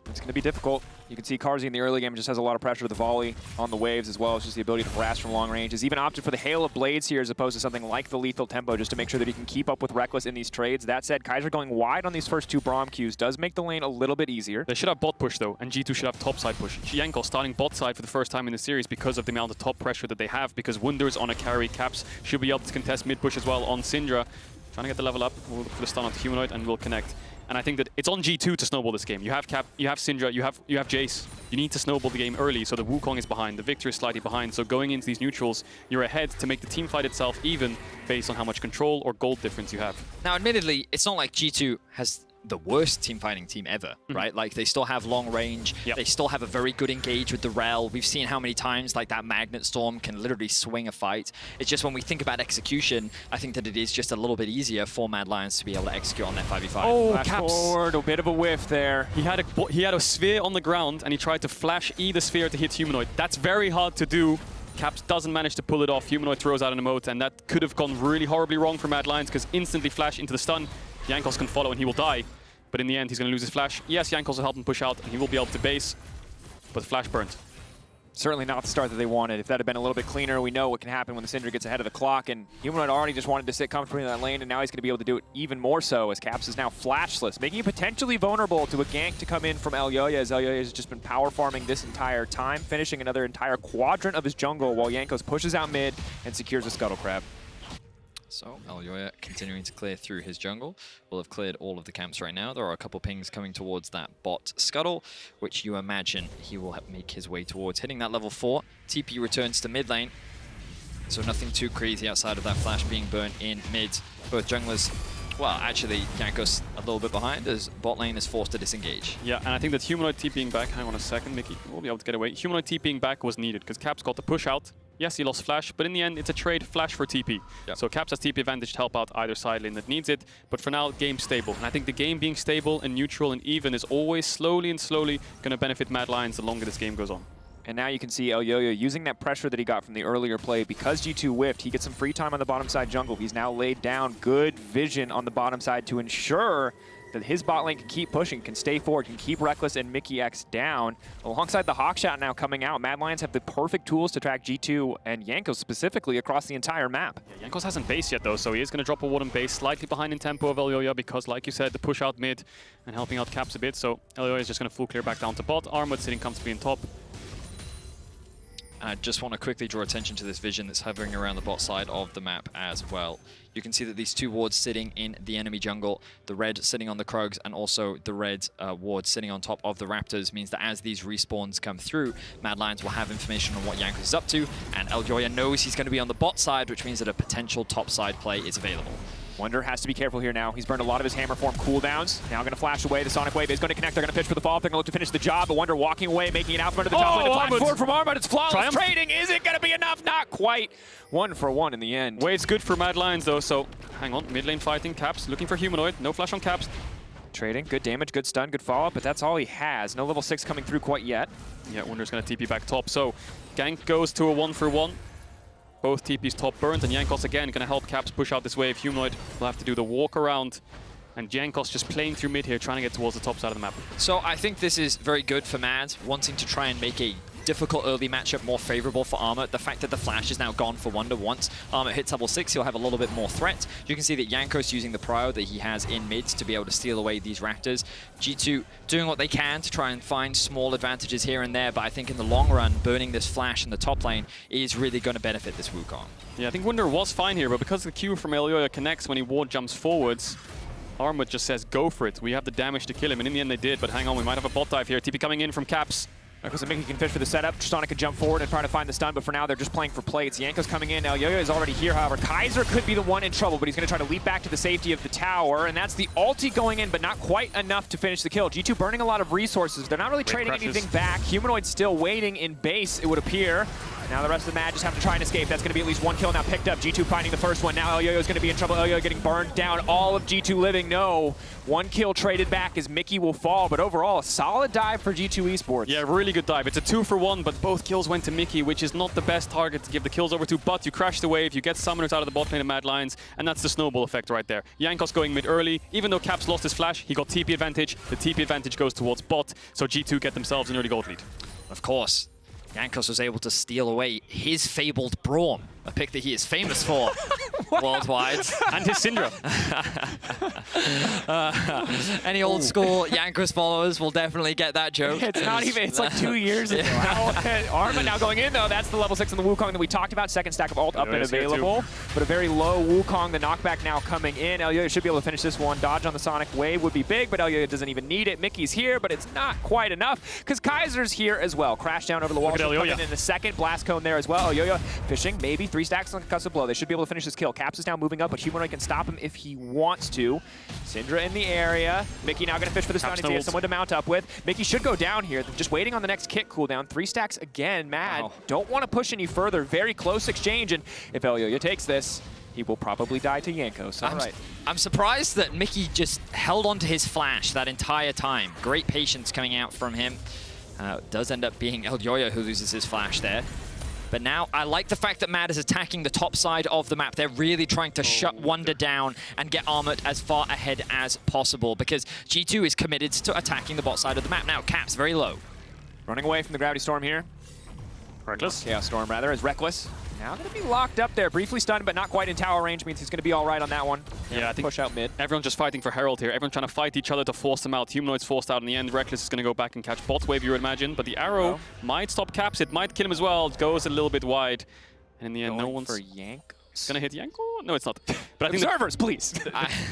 It's going to be difficult. You can see Carzy in the early game just has a lot of pressure with the volley on the waves, as well as just the ability to harass from long range. He's even opted for the Hail of Blades here as opposed to something like the Lethal Tempo, just to make sure that he can keep up with Reckless in these trades. That said, Kaiser going wide on these first 2 Braum queues does make the lane a little bit easier. They should have bot push though, and G2 should have top side push. Jankos starting bot side for the first time in the series because of the amount of top pressure that they have, because Wunder's on a carry. Caps should be able to contest mid push as well on Syndra. Trying to get the level up. We'll look for the stun onto Humanoid and we'll connect. And I think that it's on G2 to snowball this game. You have Cap, you have Syndra, you have Jace. You need to snowball the game early, so the Wukong is behind, the Victor is slightly behind. So going into these neutrals, you're ahead to make the team fight itself even based on how much control or gold difference you have. Now, admittedly, it's not like G2 has the worst team fighting team ever, right? Like, they still have long range. They still have a very good engage with the Rel. We've seen how many times like that Magnet Storm can literally swing a fight. It's just when we think about execution, I think that it is just a little bit easier for Mad Lions to be able to execute on their 5v5. Oh, Caps forward, a bit of a whiff there. He had a sphere on the ground and he tried to flash E the sphere to hit Humanoid. That's very hard to do. Caps doesn't manage to pull it off. Humanoid throws out an emote, and that could have gone really horribly wrong for Mad Lions because instantly flash into the stun. Jankos can follow and he will die. But in the end, he's going to lose his flash. Yes, Jankos will help him push out and he will be able to base. But flash burned. Certainly not the start that they wanted. If that had been a little bit cleaner, we know what can happen when the Syndra gets ahead of the clock, and Humanoid already just wanted to sit comfortably in that lane, and now he's going to be able to do it even more so as Caps is now flashless, making it potentially vulnerable to a gank to come in from Elyoya, as Elyoya has just been power farming this entire time, finishing another entire quadrant of his jungle while Jankos pushes out mid and secures a Scuttle Crab. So Elyoya continuing to clear through his jungle. Will have cleared all of the camps right now. There are a couple pings coming towards that bot Scuttle, which you imagine he will make his way towards. Hitting that level 4. TP returns to mid lane. So nothing too crazy outside of that flash being burnt in mid. Both junglers, well, actually, Jankos a little bit behind as bot lane is forced to disengage. Yeah, and I think that Humanoid TPing back, hang on a second, Mickey will be able to get away. Humanoid TPing back was needed because Caps got the push out. Yes, he lost flash, but in the end, it's a trade flash for TP. Yep. So Caps has TP advantage to help out either side lane that needs it. But for now, game stable. And I think the game being stable and neutral and even is always slowly going to benefit Mad Lions the longer this game goes on. And now you can see Elyoya using that pressure that he got from the earlier play. Because G2 whiffed, he gets some free time on the bottom side jungle. He's now laid down good vision on the bottom side to ensure that his bot lane can keep pushing, can stay forward, can keep Reckless and Mickey X down. Alongside the Hawkshot now coming out, Mad Lions have the perfect tools to track G2 and Jankos specifically across the entire map. Yeah, Jankos hasn't based yet though, so he is going to drop a ward and base slightly behind in tempo of Elyoya because, like you said, the push out mid and helping out Caps a bit. So Elyoya is just going to full clear back down to bot. Armored sitting comfortably in top. I just want to quickly draw attention to this vision that's hovering around the bot side of the map as well. You can see that these two wards sitting in the enemy jungle, the red sitting on the Krugs and also the red ward sitting on top of the Raptors, means that as these respawns come through, Mad Lions will have information on what Jankos is up to, and Elyoya knows he's going to be on the bot side, which means that a potential top side play is available. Wonder has to be careful here now. He's burned a lot of his hammer form cooldowns. Now going to flash away. The Sonic Wave is going to connect. They're going to pitch for the follow-up. They're going to look to finish the job, but Wonder walking away, making it out from under the top lane. Flash forward from Armut. It's flawless Triumph. trading. Is it going to be enough? Not quite. 1 for 1 in the end. Wave's good for Mad Lions though, so hang on. Mid lane fighting, Caps looking for Humanoid. No flash on Caps. Trading. Good damage, good stun, good follow-up, but that's all he has. No level 6 coming through quite yet. Yeah, Wonder's going to TP back top. So gank goes to a 1-for-1. Both TP's top burnt, and Jankos again going to help Caps push out this wave. Humanoid will have to do the walk around, and Jankos just playing through mid here, trying to get towards the top side of the map. So I think this is very good for Mad, wanting to try and make a difficult early matchup more favorable for Armut. The fact that the flash is now gone for Wonder. Once Armut hits level 6, he'll have a little bit more threat. You can see that Jankos using the prio that he has in mid to be able to steal away these Raptors. G2 doing what they can to try and find small advantages here and there, but I think in the long run, burning this flash in the top lane is really going to benefit this Wukong. Yeah, I think Wonder was fine here, but because the Q from Elyoya connects when he ward jumps forwards, Armut just says go for it. We have the damage to kill him, and in the end they did, but hang on, we might have a bot dive here. TP coming in from Caps. Reckless and Mickey can fish for the setup. Sonic can jump forward and try to find the stun, but for now they're just playing for plates. Jankos coming in. Elyoya is already here, however. Kaiser could be the one in trouble, but he's going to try to leap back to the safety of the tower, and that's the ulti going in, but not quite enough to finish the kill. G2 burning a lot of resources. They're not really trading anything back. Humanoid still waiting in base, it would appear. Now the rest of the Mad just have to try and escape. That's going to be at least 1 kill now picked up. G2 finding the first one. Now Elyoya is going to be in trouble. Elyoya getting burned down. All of G2 living. No. 1 kill traded back as Mickey will fall. But overall, a solid dive for G2 Esports. Yeah, really good dive. It's a 2-for-1, but both kills went to Mickey, which is not the best target to give the kills over to. But you crash the wave, you get summoners out of the bot lane of Mad Lions, and that's the snowball effect right there. Jankos going mid early. Even though Caps lost his flash, he got TP advantage. The TP advantage goes towards bot, so G2 get themselves an early gold lead. Of course, Jankos was able to steal away his fabled Braum, a pick that he is famous for worldwide. And his Syndra. Any old school Jankos followers will definitely get that joke. It's not even, it's like 2 years ago. Armut now going in though, that's the level 6 on the Wukong that we talked about. Second stack of ult up and available, but a very low Wukong. The knockback now coming in. Elyoya should be able to finish this one. Dodge on the Sonic Wave would be big, but Elyoya doesn't even need it. Mickey's here, but it's not quite enough because Kaiser's here as well. Crash down over the wall. Come in a second. Blast Cone there as well. Elyoya fishing, maybe 3 stacks on concussive blow. They should be able to finish this kill. Caps is now moving up, but Humanoid can stop him if he wants to. Syndra in the area. Mickey now going to fish for the stun. He has someone to mount up with. Mickey should go down here. Just waiting on the next kick cooldown. 3 stacks again. Mad don't want to push any further. Very close exchange, and if Elyoya takes this, he will probably die to Jankos. All right. I'm surprised that Mickey just held onto his flash that entire time. Great patience coming out from him. Does end up being Elyoya who loses his flash there. But now, I like the fact that Mad is attacking the top side of the map. They're really trying to shut Wonder down and get Armut as far ahead as possible, because G2 is committed to attacking the bot side of the map. Now, Caps very low. Running away from the Gravity Storm here. Reckless. Chaos Storm, rather, is Reckless. Now going to be locked up there. Briefly stunned, but not quite in tower range. Means he's going to be all right on that one. Yeah, I think push out mid. everyone's just fighting for Herald here. Everyone's trying to fight each other to force them out. Humanoid's forced out in the end. Reckless is going to go back and catch bot wave, you would imagine. But the arrow might stop Caps. It might kill him as well. It goes a little bit wide. And in the end, no one's for Yank. going to hit Yanko? No, it's not. But I think Observers, please.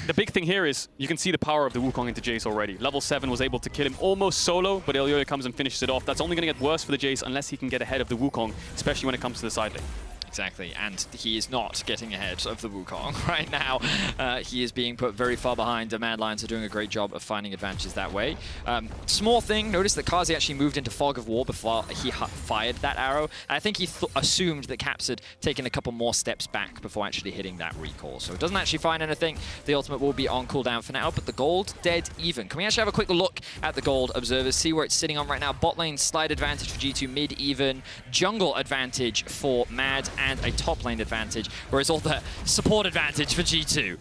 the big thing here is you can see the power of the Wukong into Jace already. Level 7 was able to kill him almost solo, but Elyoya comes and finishes it off. That's only going to get worse for the Jace unless he can get ahead of the Wukong, especially when it comes to the side lane. Exactly, and he is not getting ahead of the Wukong right now. He is being put very far behind. The Mad Lions are doing a great job of finding advantages that way. Small thing, notice that Kazi actually moved into Fog of War before he fired that arrow. And I think he assumed that Caps had taken a couple more steps back before actually hitting that recall. So it doesn't actually find anything. The ultimate will be on cooldown for now, but the gold dead even. Can we actually have a quick look at the gold, observers, see where it's sitting on right now? Bot lane slight advantage for G2, mid even, jungle advantage for Mad, and a top lane advantage, whereas all the support advantage for G2.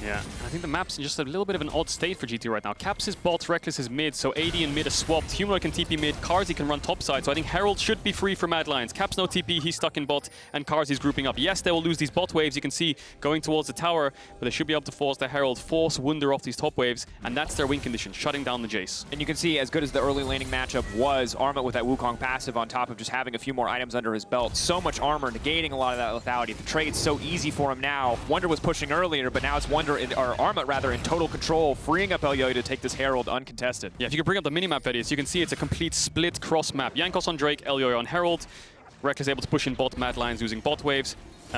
Yeah, I think the map's in just a little bit of an odd state for G2 right now. Caps is bot, Reckless is mid, so AD and mid are swapped. Humanoid can TP mid, Karzi can run top side, so I think Herald should be free for Mad Lions. Caps no TP, he's stuck in bot, and Karzi's grouping up. Yes, they will lose these bot waves, you can see going towards the tower, but they should be able to force the Herald, force Wunder off these top waves, and that's their win condition, shutting down the Jace. And you can see, as good as the early laning matchup was, Armut with that Wukong passive on top of just having a few more items under his belt. So much armor, negating a lot of that lethality. The trade's so easy for him now. Wonder was pushing earlier, but now it's Armut rather in total control, freeing up Elyoya to take this Herald uncontested. Yeah, if you could bring up the minimap, Vedius, you can see it's a complete split cross map. Jankos on Drake, Elyoya on Herald. Reckless able to push in bot, Mad Lions using bot waves.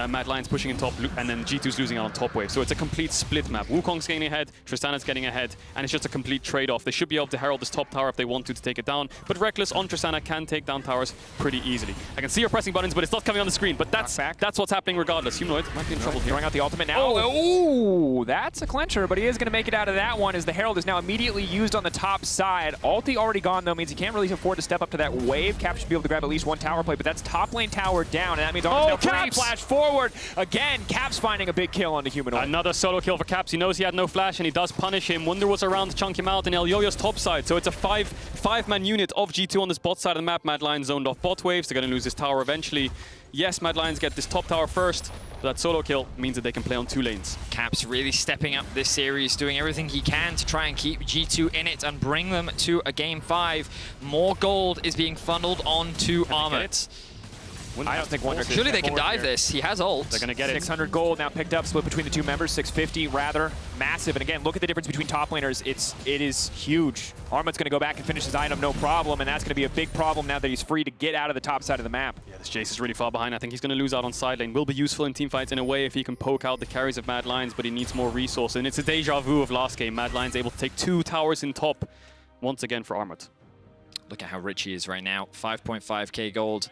Mad Lions pushing in top, and then G2's losing out on top wave. So it's a complete split map. Wukong's getting ahead, Tristana's getting ahead, and it's just a complete trade-off. They should be able to herald this top tower if they want to take it down, but Reckless on Tristana can take down towers pretty easily. I can see her pressing buttons, but it's not coming on the screen. But that's what's happening regardless. Humanoid might be in trouble here. Throwing out the ultimate now. Oh, that's a clincher, but he is going to make it out of that one as the Herald is now immediately used on the top side. Ulti already gone, though, means he can't really afford to step up to that wave. Cap should be able to grab at least one tower play, but that's top lane tower down, and that means Armut's now free. Flash forward. Again, Caps finding a big kill on the Humanoid. Another solo kill for Caps. He knows he had no flash, and he does punish him. Wunder was around to chunk him out in Elyoya's top side, so it's a five-man unit of G2 on this bot side of the map. Mad Lions zoned off bot waves. They're going to lose this tower eventually. Yes, Mad Lions get this top tower first, but that solo kill means that they can play on two lanes. Caps really stepping up this series, doing everything he can to try and keep G2 in it and bring them to a game 5. More gold is being funneled onto Armut. I don't think Wonder. Surely they can dive this. He has ult. They're going to get 600 gold now picked up, split between the two members. 650 rather massive. And again, look at the difference between top laners. It is huge. Armut's going to go back and finish his item, no problem, and that's going to be a big problem now that he's free to get out of the top side of the map. Yeah, this Jace is really far behind. I think he's going to lose out on side lane. Will be useful in teamfights in a way if he can poke out the carries of Mad Lions, but he needs more resources. And it's a deja vu of last game. Mad Lions able to take 2 towers in top once again for Armut. Look at how rich he is right now. 5.5k gold.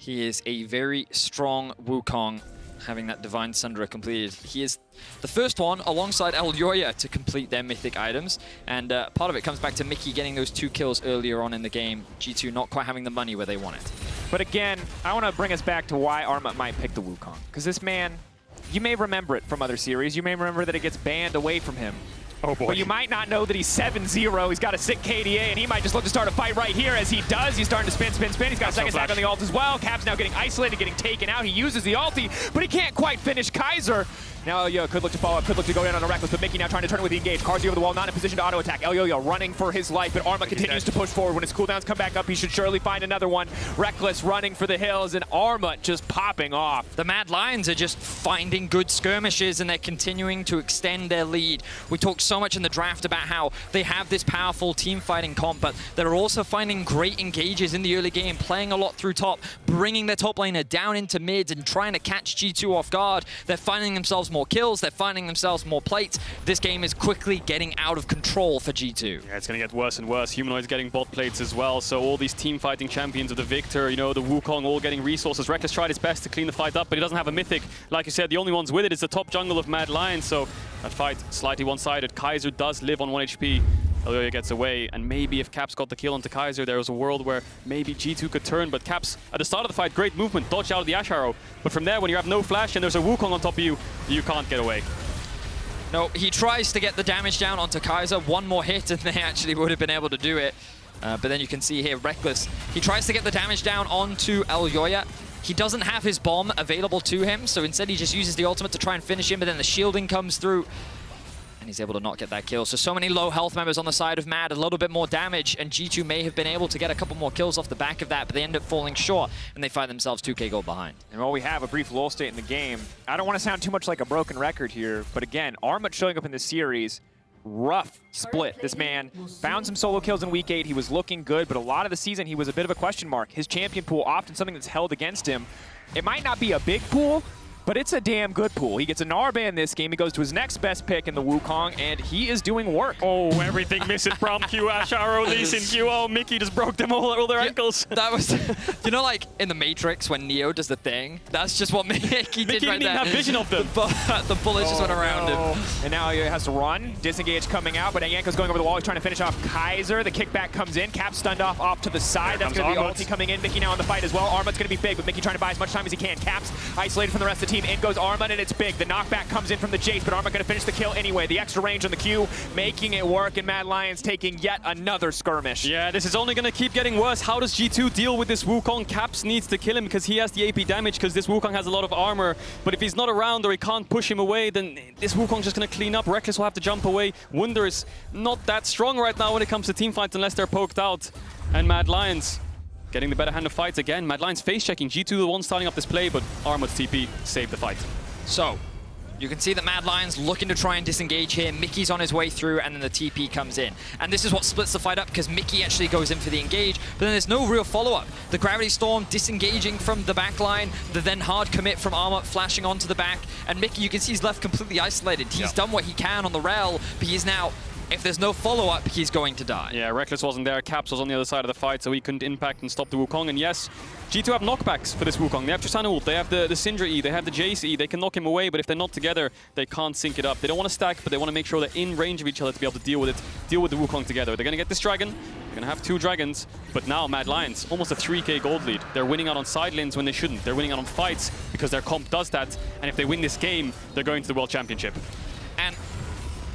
He is a very strong Wukong, having that Divine Sundra completed. He is the first one, alongside Elyoya, to complete their mythic items. And part of it comes back to Mickey getting those 2 kills earlier on in the game. G2 not quite having the money where they want it. But again, I want to bring us back to why Armut might pick the Wukong. Because this man, you may remember it from other series. You may remember that it gets banned away from him. Oh boy. But you might not know that he's 7-0. He's got a sick KDA, and he might just look to start a fight right here as he does. He's starting to spin. He's got a second stack on the ult as well. Cap's now getting isolated, getting taken out. He uses the ulti, but he can't quite finish Kaiser. Now Elyoya could look to follow up, could look to go in on a Reckless, but Mickey now trying to turn it with the engage. Karzi over the wall, not in position to auto-attack. Elyoya running for his life, but Armut continues to push forward. When his cooldowns come back up, he should surely find another one. Reckless running for the hills, and Armut just popping off. The Mad Lions are just finding good skirmishes, and they're continuing to extend their lead. We talked so much in the draft about how they have this powerful team fighting comp, but they're also finding great engages in the early game, playing a lot through top, bringing their top laner down into mid and trying to catch G2 off guard. They're finding themselves more kills, they're finding themselves more plates. This game is quickly getting out of control for G2. Yeah, it's going to get worse and worse. Humanoid's getting bot plates as well, so all these team fighting champions of the Victor, you know, the Wukong all getting resources. Reckless tried his best to clean the fight up, but he doesn't have a mythic. Like you said, the only ones with it is the top jungle of Mad Lions, so that fight slightly one-sided. Kaiser does live on 1 HP. Elyoya gets away, and maybe if Caps got the kill onto Kaiser, there was a world where maybe G2 could turn, but Caps, at the start of the fight, great movement, dodged out of the Ash Arrow, but from there, when you have no flash and there's a Wukong on top of you, you can't get away. No, he tries to get the damage down onto Kaiser. One more hit and they actually would have been able to do it. But then you can see here, Reckless, he tries to get the damage down onto Elyoya. He doesn't have his bomb available to him, so instead he just uses the ultimate to try and finish him, but then the shielding comes through. And he's able to not get that kill. So many low health members on the side of Mad, a little bit more damage, and G2 may have been able to get a couple more kills off the back of that, but they end up falling short, and they find themselves 2k gold behind. And while we have a brief lull state in the game, I don't want to sound too much like a broken record here, but again, Armut showing up in this series, rough split. This man found some solo kills in week 8. He was looking good, but a lot of the season he was a bit of a question mark. His champion pool, often something that's held against him. It might not be a big pool, but it's a damn good pool. He gets a Narban this game. He goes to his next best pick in the Wukong, and he is doing work. Oh, everything misses from Q, Ash Arrow, Lee Sin Q. Oh, Mickey just broke them all their ankles. That was, you know, like in the Matrix when Neo does the thing? That's just what Mickey did right there. Mickey didn't even have vision of them. The bullets just went around him. And now he has to run. Disengage coming out, but Yanko's going over the wall. He's trying to finish off Kaiser. The kickback comes in. Cap stunned off to the side. That's going to be ulti coming in. Mickey now in the fight as well. Armut's going to be big, but Mickey trying to buy as much time as he can. Cap's isolated from the rest of the team. In goes Armut, and it's big. The knockback comes in from the Jace, but Armut going to finish the kill anyway. The extra range on the Q, making it work, and Mad Lions taking yet another skirmish. Yeah, this is only going to keep getting worse. How does G2 deal with this Wukong? Caps needs to kill him because he has the AP damage, because this Wukong has a lot of armor. But if he's not around or he can't push him away, then this Wukong's just going to clean up. Reckless will have to jump away. Wunder is not that strong right now when it comes to team fights unless they're poked out. And Mad Lions getting the better hand of fights again. Mad Lions face checking. G2 the one starting up this play, but Armut's TP saved the fight. So, you can see that Mad Lions looking to try and disengage here. Mickey's on his way through, and then the TP comes in. And this is what splits the fight up, because Mickey actually goes in for the engage, but then there's no real follow-up. The Gravity Storm disengaging from the back line, the then hard commit from Armut flashing onto the back, and Mickey, you can see he's left completely isolated. He's done what he can on the rel, but he's now, if there's no follow-up, he's going to die. Yeah, Reckless wasn't there. Caps was on the other side of the fight, so he couldn't impact and stop the Wukong. And yes, G2 have knockbacks for this Wukong. They have Tristana ult, they have the Syndra E, they have the Jace E. They can knock him away, but if they're not together, they can't sync it up. They don't want to stack, but they want to make sure they're in range of each other to be able to deal with it, deal with the Wukong together. They're going to get this dragon. They're going to have 2 dragons, but now Mad Lions, almost a 3k gold lead. They're winning out on side lanes when they shouldn't. They're winning out on fights because their comp does that, and if they win this game, they're going to the World Championship. And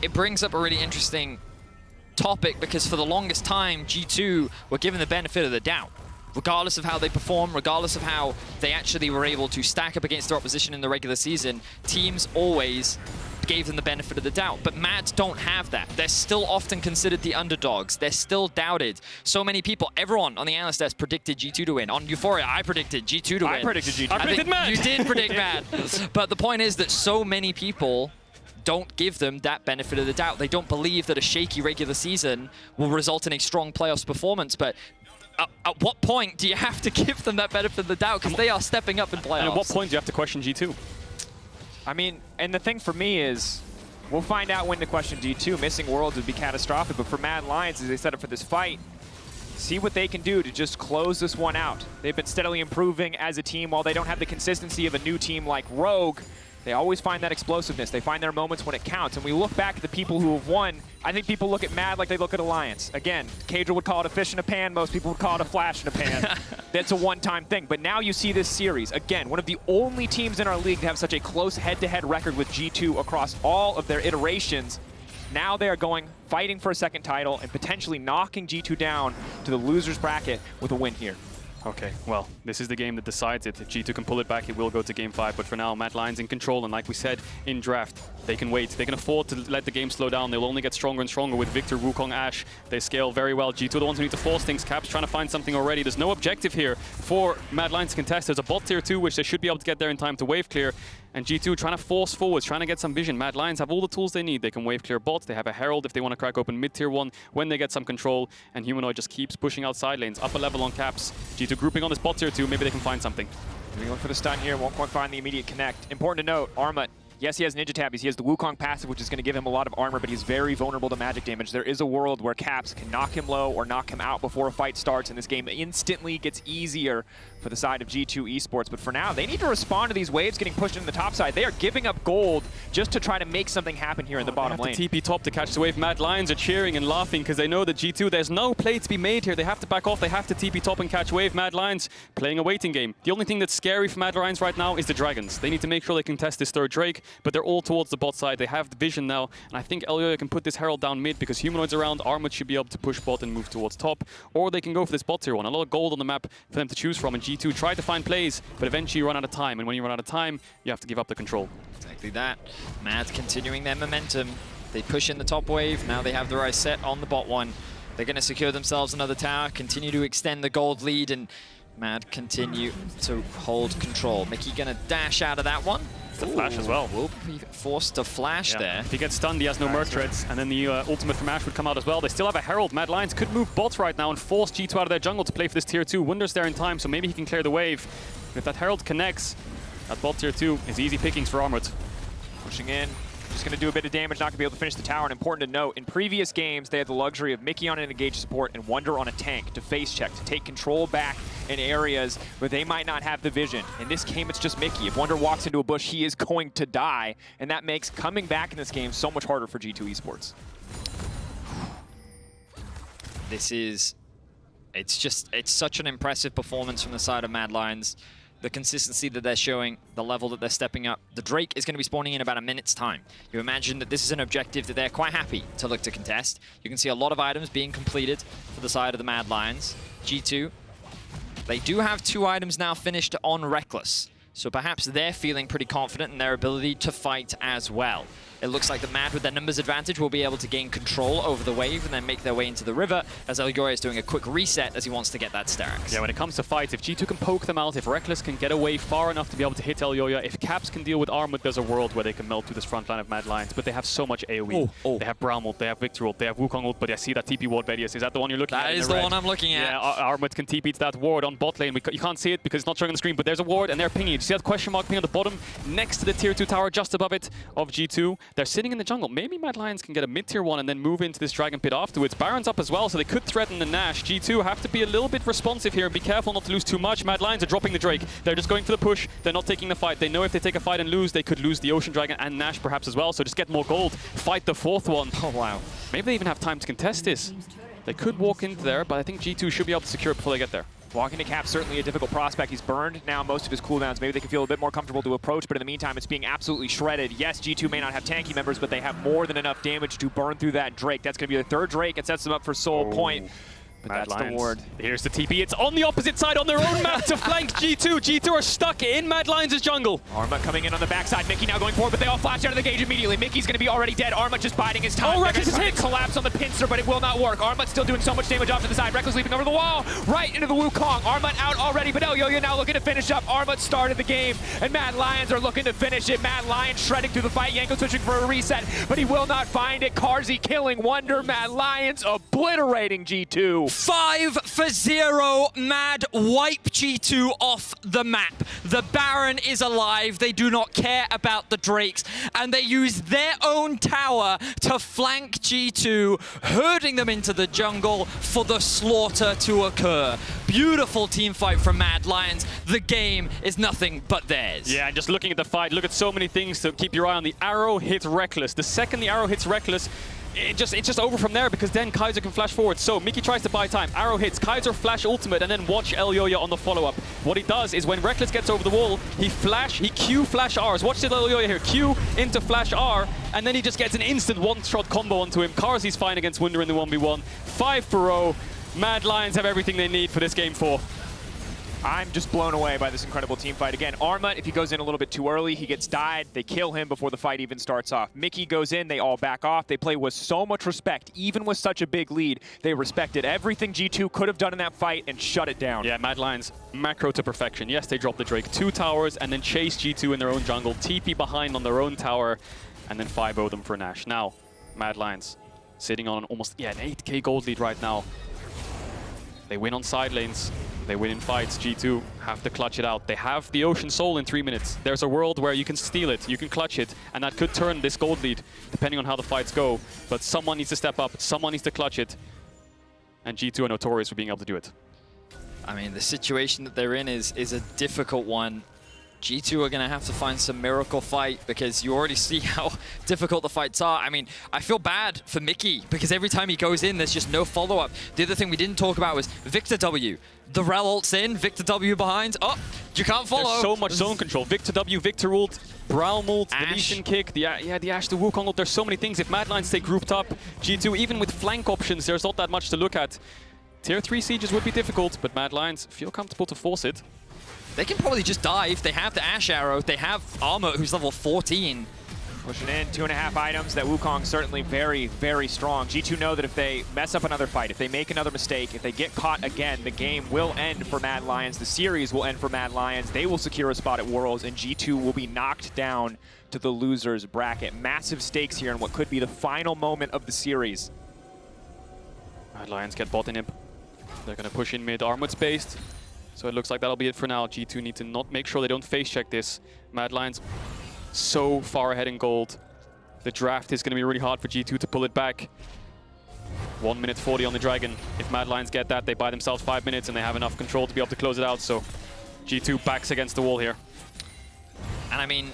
it brings up a really interesting topic, because for the longest time, G2 were given the benefit of the doubt. Regardless of how they perform, regardless of how they actually were able to stack up against their opposition in the regular season, teams always gave them the benefit of the doubt. But Mads don't have that. They're still often considered the underdogs. They're still doubted. So many people, everyone on the analyst desk predicted G2 to win. On Euphoria, I predicted G2 to win. I predicted G2. I predicted Mad. You did predict Mad. But the point is that so many people don't give them that benefit of the doubt. They don't believe that a shaky regular season will result in a strong playoffs performance. But at what point do you have to give them that benefit of the doubt? Because they are stepping up in playoffs. And at what point do you have to question G2? I mean, and the thing for me is, we'll find out when to question G2. Missing Worlds would be catastrophic, but for Mad Lions, as they set up for this fight, see what they can do to just close this one out. They've been steadily improving as a team. While they don't have the consistency of a new team like Rogue, they always find that explosiveness. They find their moments when it counts. And we look back at the people who have won. I think people look at Mad like they look at Alliance. Again, Cadra would call it a fish in a pan. Most people would call it a flash in a pan. That's a one-time thing. But now you see this series. Again, one of the only teams in our league to have such a close head-to-head record with G2 across all of their iterations. Now they are fighting for a second title and potentially knocking G2 down to the loser's bracket with a win here. Okay, well, this is the game that decides it. If G2 can pull it back, it will go to Game 5. But for now, Mad Lions in control. And like we said, in draft, they can wait. They can afford to let the game slow down. They'll only get stronger and stronger with Victor, Wukong, Ashe. They scale very well. G2 are the ones who need to force things. Caps trying to find something already. There's no objective here for Mad Lions to contest. There's a bot tier 2, which they should be able to get there in time to wave clear. And G2 trying to force forwards, trying to get some vision. Mad Lions have all the tools they need. They can wave clear bots. They have a Herald if they want to crack open mid-tier 1 when they get some control. And Humanoid just keeps pushing out side lanes. Upper level on Caps. G2 grouping on this bot tier 2. Maybe they can find something. We look for the stun here. Won't quite find the immediate connect. Important to note, Armut, Yes, he has Ninja Tabbies. He has the Wukong passive, which is going to give him a lot of armor, but he's very vulnerable to magic damage. There is a world where Caps can knock him low or knock him out before a fight starts, and this game instantly gets easier for the side of G2 Esports. But for now, they need to respond to these waves getting pushed into the top side. They are giving up gold just to try to make something happen here in the bottom lane. They have to TP top to catch the wave. Mad Lions are cheering and laughing because they know that G2, there's no play to be made here. They have to back off. They have to TP top and catch wave. Mad Lions playing a waiting game. The only thing that's scary for Mad Lions right now is the Dragons. They need to make sure they can test this third Drake, but they're all towards the bot side. They have the vision now, and I think LEC can put this Herald down mid because Humanoids around. Armut should be able to push bot and move towards top, or they can go for this bot tier one. A lot of gold on the map for them to choose from, and G2 try to find plays, but eventually you run out of time, and when you run out of time, you have to give up the control. Exactly that. Mad continuing their momentum. They push in the top wave. Now they have their eyes set on the bot one. They're going to secure themselves another tower, continue to extend the gold lead, and Mad continue to hold control. Mickey going to dash out of that one. The flash as well. Will be forced to flash there. If he gets stunned, he has no Merc Treads, and then the ultimate from Ash would come out as well. They still have a Herald. Mad Lions could move bots right now and force G2 out of their jungle to play for this tier 2. Wunder's there in time, so maybe he can clear the wave. If that Herald connects, that bot tier 2 is easy pickings for Armut. Pushing in. Just going to do a bit of damage, not going to be able to finish the tower. And important to note, in previous games, they had the luxury of Mickey on an engaged support and Wunder on a tank to face check, to take control back in areas where they might not have the vision. In this game, it's just Mickey. If Wunder walks into a bush, he is going to die. And that makes coming back in this game so much harder for G2 Esports. It's such an impressive performance from the side of Mad Lions. The consistency that they're showing, the level that they're stepping up. The Drake is going to be spawning in about a minute's time. You imagine that this is an objective that they're quite happy to look to contest. You can see a lot of items being completed for the side of the Mad Lions. G2, they do have 2 items now finished on Reckless. So perhaps they're feeling pretty confident in their ability to fight as well. It looks like the Mad, with their numbers advantage, will be able to gain control over the wave and then make their way into the river, as Elyoya is doing a quick reset as he wants to get that Styrax. Yeah, when it comes to fights, if G2 can poke them out, if Reckless can get away far enough to be able to hit Elyoya, if Caps can deal with Armut, there's a world where they can melt through this front line of Mad Lions. But they have so much AoE. They have Braum ult, they have Victor ult, they have Wukong ult, but I see that TP ward, Vedius. Is that the one you're looking at? That is the one I'm looking at. Yeah, Armut can TP to that ward on bot lane. You can't see it because it's not showing on the screen, but there's a ward and they're pinging. You see that question mark ping on the bottom next to the tier 2 tower, just above it, of G2. They're sitting in the jungle. Maybe Mad Lions can get a mid-tier 1 and then move into this Dragon Pit afterwards. Baron's up as well, so they could threaten the Nash. G2 have to be a little bit responsive here and be careful not to lose too much. Mad Lions are dropping the Drake. They're just going for the push. They're not taking the fight. They know if they take a fight and lose, they could lose the Ocean Dragon and Nash perhaps as well. So just get more gold. Fight the 4th one. Oh, wow. Maybe they even have time to contest this. They could walk into there, but I think G2 should be able to secure it before they get there. Walking to Cap, certainly a difficult prospect. He's burned now most of his cooldowns. Maybe they can feel a bit more comfortable to approach, but in the meantime, it's being absolutely shredded. Yes, G2 may not have tanky members, but they have more than enough damage to burn through that Drake. That's going to be the 3rd Drake. It sets them up for Soul Point. But Mad that's Lions. the ward. Here's the TP. It's on the opposite side on their own map to flank G2. G2 are stuck in Mad Lions' jungle. Armut coming in on the backside. Mickey now going forward, but they all flash out of the gauge immediately. Mickey's going to be already dead. Armut just biding his time. Oh, They're Reckless gonna is try to hit. collapse on the pincer, but it will not work. Armut still doing so much damage off to the side. Reckless leaping over the wall, right into the Wukong. Armut out already, but Elyoya now looking to finish up. Armut started the game, and Mad Lions are looking to finish it. Mad Lions shredding through the fight. Yanko switching for a reset, but he will not find it. Carzzy killing Wunder. Mad Lions obliterating G2. 5-0. Mad wipe G2 off the map. The Baron is alive. They do not care about the Drakes, and they use their own tower to flank G2, herding them into the jungle for the slaughter to occur. Beautiful team fight from Mad Lions. The game is nothing but theirs. Yeah, and just looking at the fight, look at so many things to keep your eye on. The arrow hit Reckless. The second the arrow hits Reckless, it's just over from there because then Kaiser can flash forward. So Mickey tries to buy time. Arrow hits. Kaiser flash ultimate and then watch Elyoya on the follow-up. What he does is when Reckless gets over the wall, he Q flash Rs. Watch the Elyoya here. Q into flash R, and then he just gets an instant one-shot combo onto him. Carzzy's fine against Wunder in the 1v1. 5-0. Mad Lions have everything they need for this game 4. I'm just blown away by this incredible team fight. Again, Armut, if he goes in a little bit too early, he gets died. They kill him before the fight even starts off. Mickey goes in, they all back off. They play with so much respect, even with such a big lead. They respected everything G2 could have done in that fight and shut it down. Yeah, Mad Lions, macro to perfection. Yes, they dropped the Drake. 2 towers and then chase G2 in their own jungle. TP behind on their own tower and then 5-0 them for Nash. Now, Mad Lions sitting on almost, an 8k gold lead right now. They win on side lanes. They win in fights. G2 have to clutch it out. They have the Ocean Soul in 3 minutes. There's a world where you can steal it, you can clutch it, and that could turn this gold lead, depending on how the fights go. But someone needs to step up, someone needs to clutch it, and G2 are notorious for being able to do it. I mean, the situation that they're in is a difficult one. G2 are going to have to find some miracle fight because you already see how difficult the fights are. I mean, I feel bad for Mickey because every time he goes in, there's just no follow-up. The other thing we didn't talk about was Victor W. The Rel ult's in, Victor W behind. Oh, you can't follow. There's so much zone control. Victor W, Victor ult, Braum ult, the Lesion kick, the Ashe to Wukong ult. There's so many things. If Mad Lions stay grouped up, G2, even with flank options, there's not that much to look at. Tier 3 sieges would be difficult, but Mad Lions feel comfortable to force it. They can probably just dive. They have the Ashe arrow. They have Armor, who's level 14. Pushing in 2.5 items. That Wukong certainly very, very strong. G2 know that if they mess up another fight, if they make another mistake, if they get caught again, the game will end for Mad Lions. The series will end for Mad Lions. They will secure a spot at Worlds, and G2 will be knocked down to the losers bracket. Massive stakes here in what could be the final moment of the series. Mad Lions get bot in imp. They're going to push in mid. Armut's based. So it looks like that'll be it for now. G2 need to not make sure they don't face check this. Mad Lions so far ahead in gold. The draft is going to be really hard for G2 to pull it back. 1 minute 40 on the Dragon. If Mad Lions get that, they buy themselves 5 minutes and they have enough control to be able to close it out. So G2 backs against the wall here. And I mean,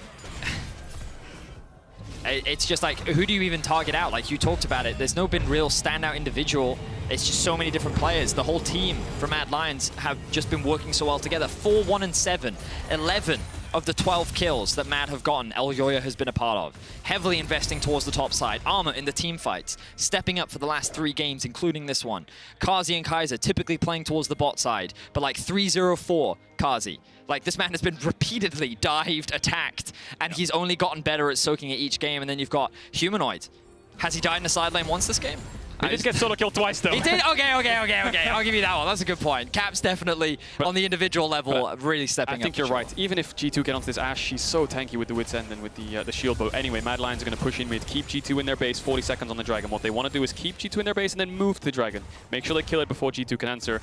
it's just like, who do you even target out? Like you talked about it, there's no been real standout individual. It's just so many different players. The whole team from Mad Lions have just been working so well together. 4, 1, and 7. 11 of the 12 kills that Mad have gotten, Elyoya has been a part of. Heavily investing towards the top side. Armor in the team fights. Stepping up for the last 3 games, including this one. Kazi and Kaiser typically playing towards the bot side, but like 3-0-4 Kazi. Like, this man has been repeatedly dived, attacked, and he's only gotten better at soaking it each game. And then you've got Humanoid. Has he died in the side lane once this game? He did get solo kill twice, though. He did? Okay. I'll give you that one. That's a good point. Cap's definitely, on the individual level, really stepping up. I think you're right. Even if G2 get onto this Ashe, she's so tanky with the Wit's End and with the shield bow. Anyway, Mad Lions are going to push in mid, keep G2 in their base, 40 seconds on the Dragon. What they want to do is keep G2 in their base and then move to the Dragon. Make sure they kill it before G2 can answer.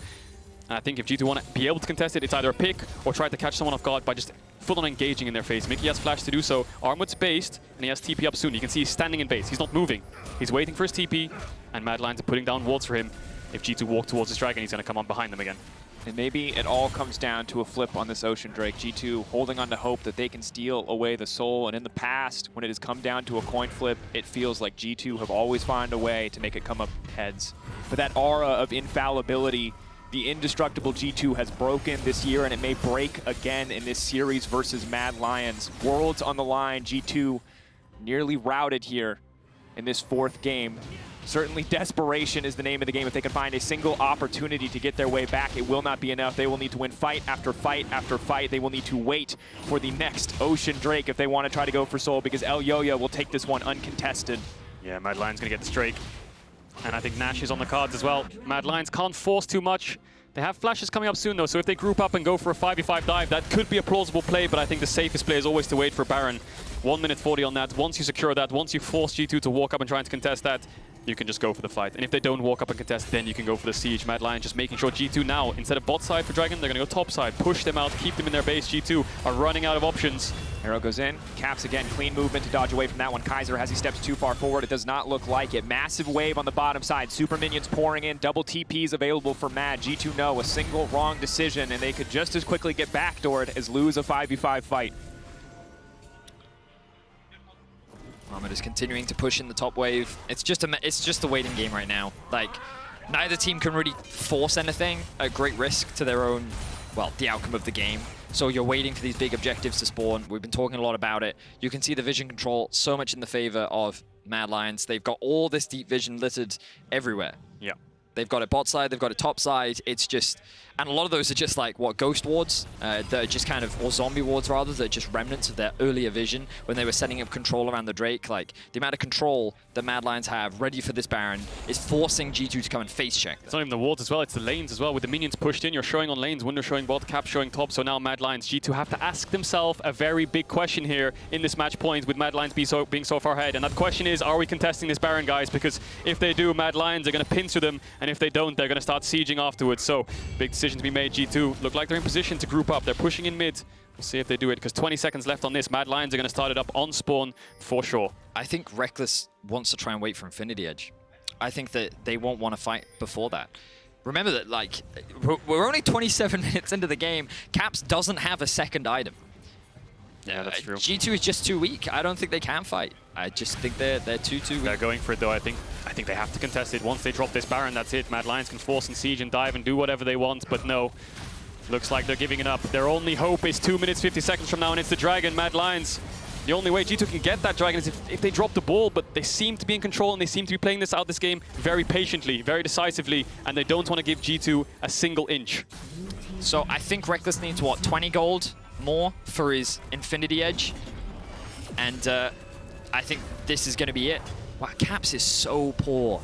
And I think if G2 want to be able to contest it, it's either a pick or try to catch someone off guard by just full-on engaging in their face. Mickey has flash to do so. Armut's based, and he has TP up soon. You can see he's standing in base. He's not moving. He's waiting for his TP, and Mad Lions are putting down wards for him. If G2 walk towards this Dragon, he's going to come on behind them again. And maybe it all comes down to a flip on this Ocean Drake. G2 holding on to hope that they can steal away the soul. And in the past, when it has come down to a coin flip, it feels like G2 have always found a way to make it come up heads. But that aura of infallibility, the indestructible G2 has broken this year, and it may break again in this series versus Mad Lions. Worlds on the line, G2 nearly routed here in this 4th game. Certainly desperation is the name of the game. If they can find a single opportunity to get their way back, it will not be enough. They will need to win fight after fight after fight. They will need to wait for the next Ocean Drake if they want to try to go for soul, because Elyoya will take this one uncontested. Yeah, Mad Lions going to get this Drake. And I think Nash is on the cards as well. Mad Lions can't force too much. They have flashes coming up soon, though, so if they group up and go for a 5v5 dive, that could be a plausible play, but I think the safest play is always to wait for Baron. 1 minute 40 on that. Once you secure that, once you force G2 to walk up and try to contest that, you can just go for the fight. And if they don't walk up and contest, then you can go for the siege. Mad Lions just making sure G2 now, instead of bot side for Dragon, they're going to go top side, push them out, keep them in their base. G2 are running out of options. Arrow goes in. Caps again. Clean movement to dodge away from that one. Kaiser, as he steps too far forward, it does not look like it. Massive wave on the bottom side. Super minions pouring in. Double TPs available for Mad. G2 know a single wrong decision, and they could just as quickly get backdoored as lose a 5v5 fight. Armor is continuing to push in the top wave. It's just a waiting game right now. Like, neither team can really force anything at great risk to their own, well, the outcome of the game. So you're waiting for these big objectives to spawn. We've been talking a lot about it. You can see the vision control so much in the favor of Mad Lions. They've got all this deep vision littered everywhere. Yeah. They've got it bot side, they've got it top side. It's just, and a lot of those are just like, what, ghost wards? That are just kind of, or zombie wards rather, that are just remnants of their earlier vision when they were setting up control around the Drake. Like, the amount of control that Mad Lions have ready for this Baron is forcing G2 to come and face check them. It's not even the wards as well, it's the lanes as well. With the minions pushed in, you're showing on lanes, Wunder showing bot, Cap showing top, so now Mad Lions, G2 have to ask themselves a very big question here in this match point with Mad Lions being so far ahead. And that question is, are we contesting this Baron, guys? Because if they do, Mad Lions are going to pincer them and and if they don't, they're going to start sieging afterwards. So, big decision to be made. G2 look like they're in position to group up. They're pushing in mid. We'll see if they do it, because 20 seconds left on this. Mad Lions are going to start it up on spawn for sure. I think Reckless wants to try and wait for Infinity Edge. I think that they won't want to fight before that. Remember that, like, we're only 27 minutes into the game. Caps doesn't have a second item. Yeah, that's true. G2 is just too weak. I don't think they can fight. I just think they're too weak. They're going for it, though. I think they have to contest it. Once they drop this Baron, that's it. Mad Lions can force and siege and dive and do whatever they want, but no. Looks like they're giving it up. Their only hope is 2 minutes, 50 seconds from now, and it's the Dragon. Mad Lions. The only way G2 can get that Dragon is if they drop the ball, but they seem to be in control, and they seem to be playing this game very patiently, very decisively, and they don't want to give G2 a single inch. So I think Reckless needs, what, 20 gold more for his Infinity Edge? And I think this is going to be it. Wow, Caps is so poor.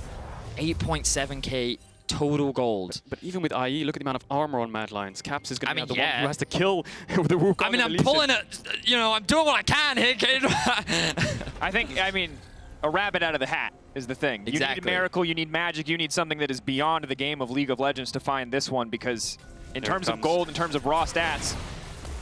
8.7k total gold. But even with IE, look at the amount of armor on Mad Lions. Caps is going to be the one yeah. who has to kill with the Wukong. I mean, I'm pulling it, you know, I'm doing what I can here, kid. I mean, a rabbit out of the hat is the thing. Exactly. You need a miracle, you need magic, you need something that is beyond the game of League of Legends to find this one, because in terms of gold, in terms of raw stats,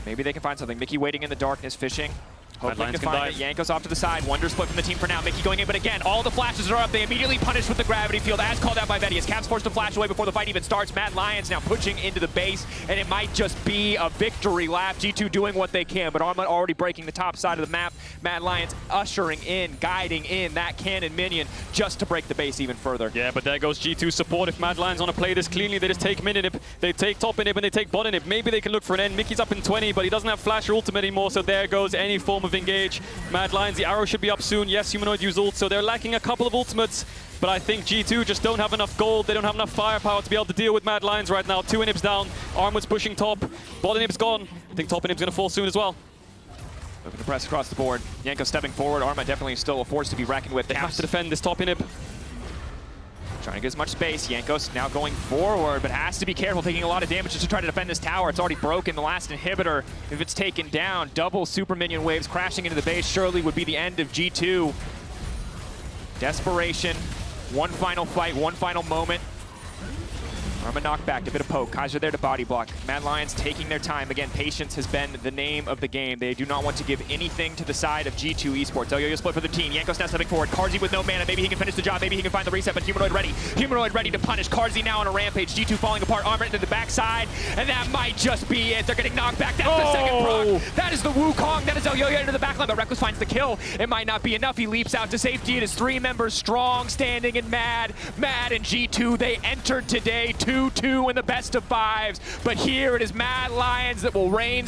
maybe they can find something. Mickey waiting in the darkness, fishing. Hopefully to find it. Yanko's off to the side. Wonder split from the team for now. Mickey going in, but again, all the flashes are up. They immediately punish with the gravity field, as called out by Vetty. As Caps forced to flash away before the fight even starts. Mad Lions now pushing into the base, and it might just be a victory lap. G2 doing what they can, but Arma already breaking the top side of the map. Mad Lions ushering in, guiding in that cannon minion just to break the base even further. Yeah, but there goes G2 support. If Mad Lions want to play this cleanly, they just take mid inhib, they take top inhib, and they take bot inhib. Maybe they can look for an end. Mickey's up in 20, but he doesn't have flash or ultimate anymore, so there goes any form of engage. Mad Lions, the arrow should be up soon. Yes, Humanoid use ult, so they're lacking a couple of ultimates, but I think G2 just don't have enough gold. They don't have enough firepower to be able to deal with Mad Lions right now. 2 inhibs down, Armwood's pushing top, bot inhib's gone. I think top inhib's going to fall soon as well. Looking to press across the board. Yanko stepping forward. Arma definitely still a force to be reckoned with. They have to defend this top inhib. Trying to get as much space. Yanko's now going forward, but has to be careful, taking a lot of damage just to try to defend this tower. It's already broken. The last inhibitor, if it's taken down, double super minion waves crashing into the base surely would be the end of G2. Desperation. One final fight, one final moment. Arma knockback, a bit of poke. Kaiser there to body block. Mad Lions taking their time. Again, patience has been the name of the game. They do not want to give anything to the side of G2 Esports. Yo-yo split for the team. Yanko's now stepping forward. Carzzy with no mana. Maybe he can finish the job. Maybe he can find the reset, but Humanoid ready. Humanoid ready to punish. Carzzy now on a rampage. G2 falling apart. Arma into the backside, and that might just be it. They're getting knocked back. That's the second proc. That is the Wukong. That is Yo-yo into the backline, but Reckless finds the kill. It might not be enough. He leaps out to safety. It is 3 members strong, standing in Mad and G2. They entered today 2-2 in the best of 5s, but here it is Mad Lions that will reign